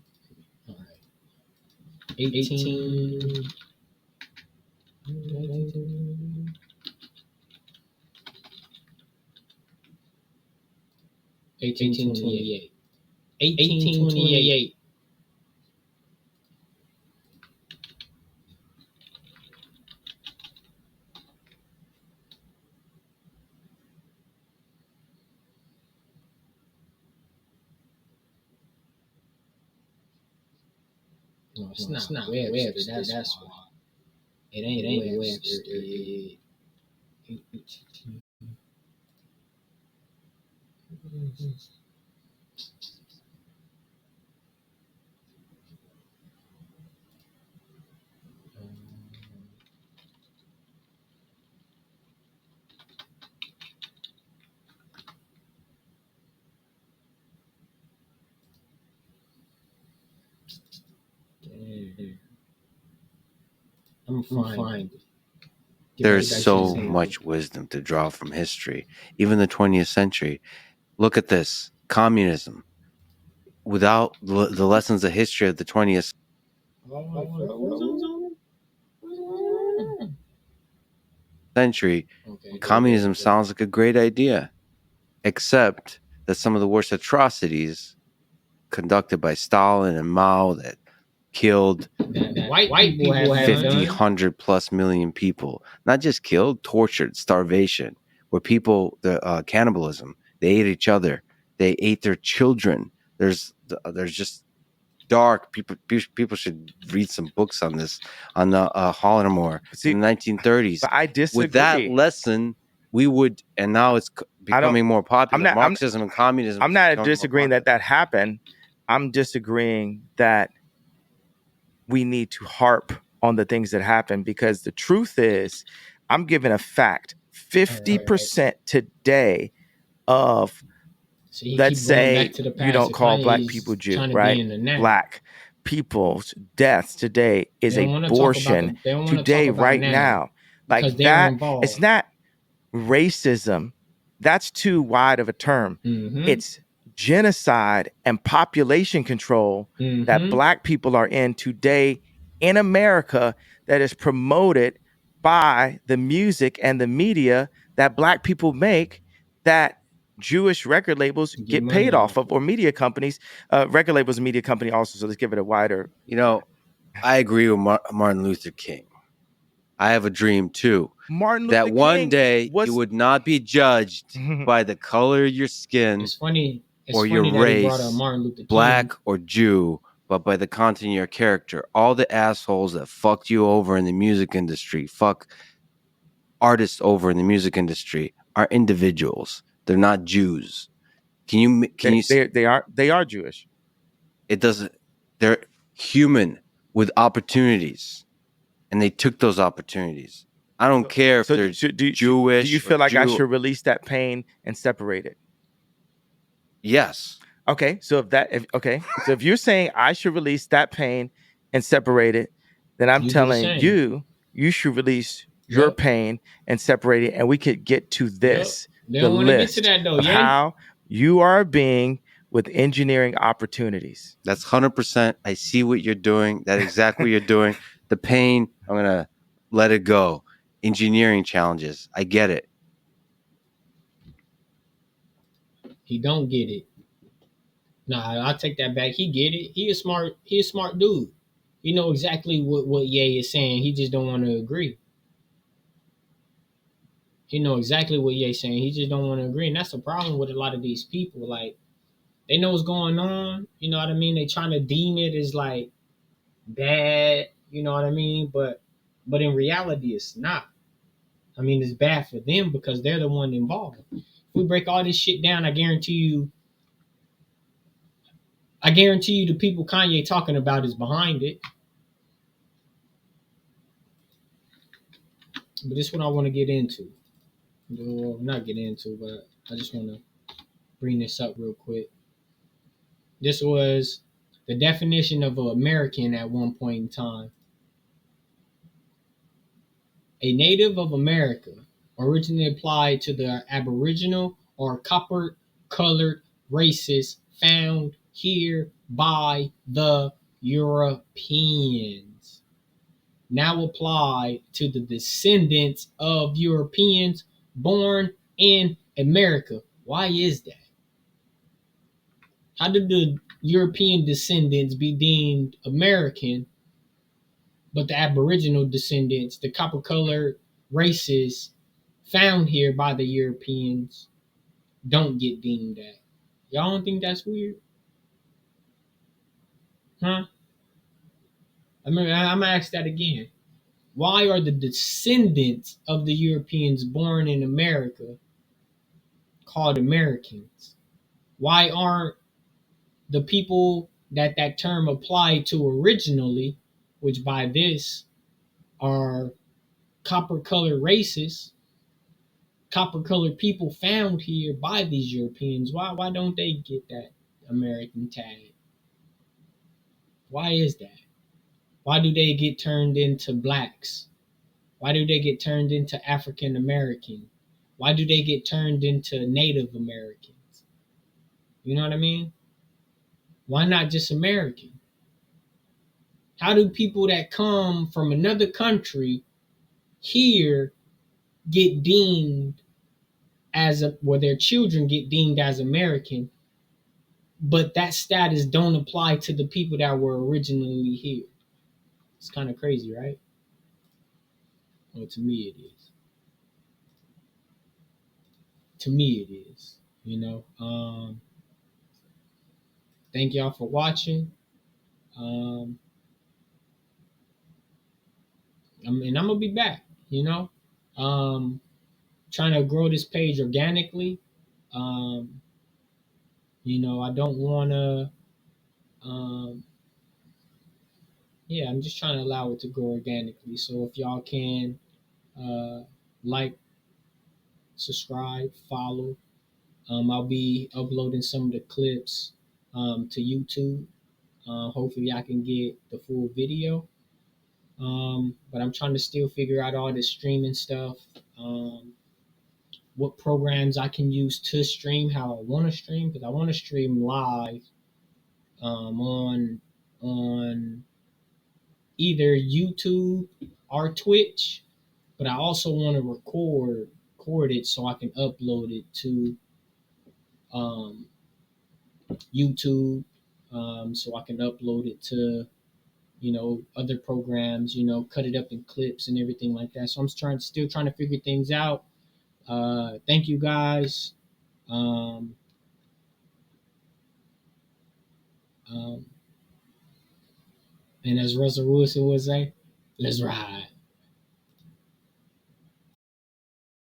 All right. 18. 1828. 1828. No, it's not Webster. That's why. It ain't Webster. I'm fine. There's so much wisdom to draw from history, even the 20th century. Look at this communism. Without the lessons of history of the 20th century, communism sounds like a great idea, except that some of the worst atrocities conducted by Stalin and Mao that killed white people have 50, 100 plus million people. Not just killed, tortured, starvation, where people, the cannibalism, they ate each other. They ate their children. There's just dark people should read some books on this, on the Holodomor in the 1930s. But I disagree. With that lesson, we would, and now it's becoming more popular. Marxism and communism. I'm not disagreeing that happened. I'm disagreeing that we need to harp on the things that happen, because the truth is, I'm giving a fact. 50% today of, let's say, you don't call black people Jew, right? Black people's deaths today is abortion today, right now. Like that, it's not racism. That's too wide of a term. It's genocide and population control that black people are in today in America, that is promoted by the music and the media that black people make, that Jewish record labels get paid off of, or media companies. Record labels and media company also, so let's give it a wider. You know, I agree with Martin Luther King. I have a dream too. Martin Luther that one King day you would not be judged by the color of your skin or your race, black or Jew, but by the content of your character. All the assholes that fucked you over in the music industry, fuck artists over in the music industry, are individuals. They're not Jews. They are Jewish. It doesn't. They're human with opportunities, and they took those opportunities. I don't care if they're Jewish. Do you feel like I should release that pain and separate it? Yes. Okay. So if you're saying I should release that pain and separate it, then I'm telling you should release your pain and separate it, and we could get to this. The list of how you are being with engineering opportunities. That's 100%. I see what you're doing. That's exactly what you're doing. The pain, I'm gonna let it go. Engineering challenges. I get it. He don't get it. Nah, I'll take that back. He get it. He a smart dude. He know exactly what Ye is saying. He just don't want to agree. He know exactly what Ye saying. He just don't want to agree. And that's the problem with a lot of these people. Like, they know what's going on. You know what I mean? They trying to deem it as like bad. You know what I mean? But in reality, it's not. I mean, it's bad for them because they're the one involved. If we break all this shit down, I guarantee you the people Kanye talking about is behind it. But this is what I want to get into. Well, not get into, but I just want to bring this up real quick. This was the definition of an American at one point in time. A native of America, originally applied to the Aboriginal or copper-colored races found here by the Europeans. Now apply to the descendants of Europeans born in America. Why is that? How did the European descendants be deemed American, but the Aboriginal descendants, the copper-colored races found here by the Europeans, don't get deemed that? Y'all don't think that's weird? Huh? I'm going to ask that again. Why are the descendants of the Europeans born in America called Americans? Why aren't the people that term applied to originally, which by this are copper-colored races, copper-colored people found here by these Europeans, why don't they get that American tag? Why is that? Why do they get turned into blacks? Why do they get turned into African American? Why do they get turned into Native Americans? You know what I mean? Why not just American? How do people that come from another country here get deemed their children get deemed as American, but that status don't apply to the people that were originally here? It's kind of crazy, right? Well, to me it is. To me it is. You know. Thank y'all for watching. And I'm gonna be back. You know. Trying to grow this page organically. You know, I don't want to. I'm just trying to allow it to grow organically. So if y'all can like, subscribe, follow. I'll be uploading some of the clips to YouTube. Hopefully, I can get the full video. But I'm trying to still figure out all this streaming stuff. What programs I can use to stream, how I want to stream, because I want to stream live on either YouTube or Twitch, but I also want to record it so I can upload it to YouTube, so I can upload it to other programs, cut it up in clips and everything like that. So I'm still trying to figure things out. Thank you guys. Um, and as Russell Wilson would say, let's ride.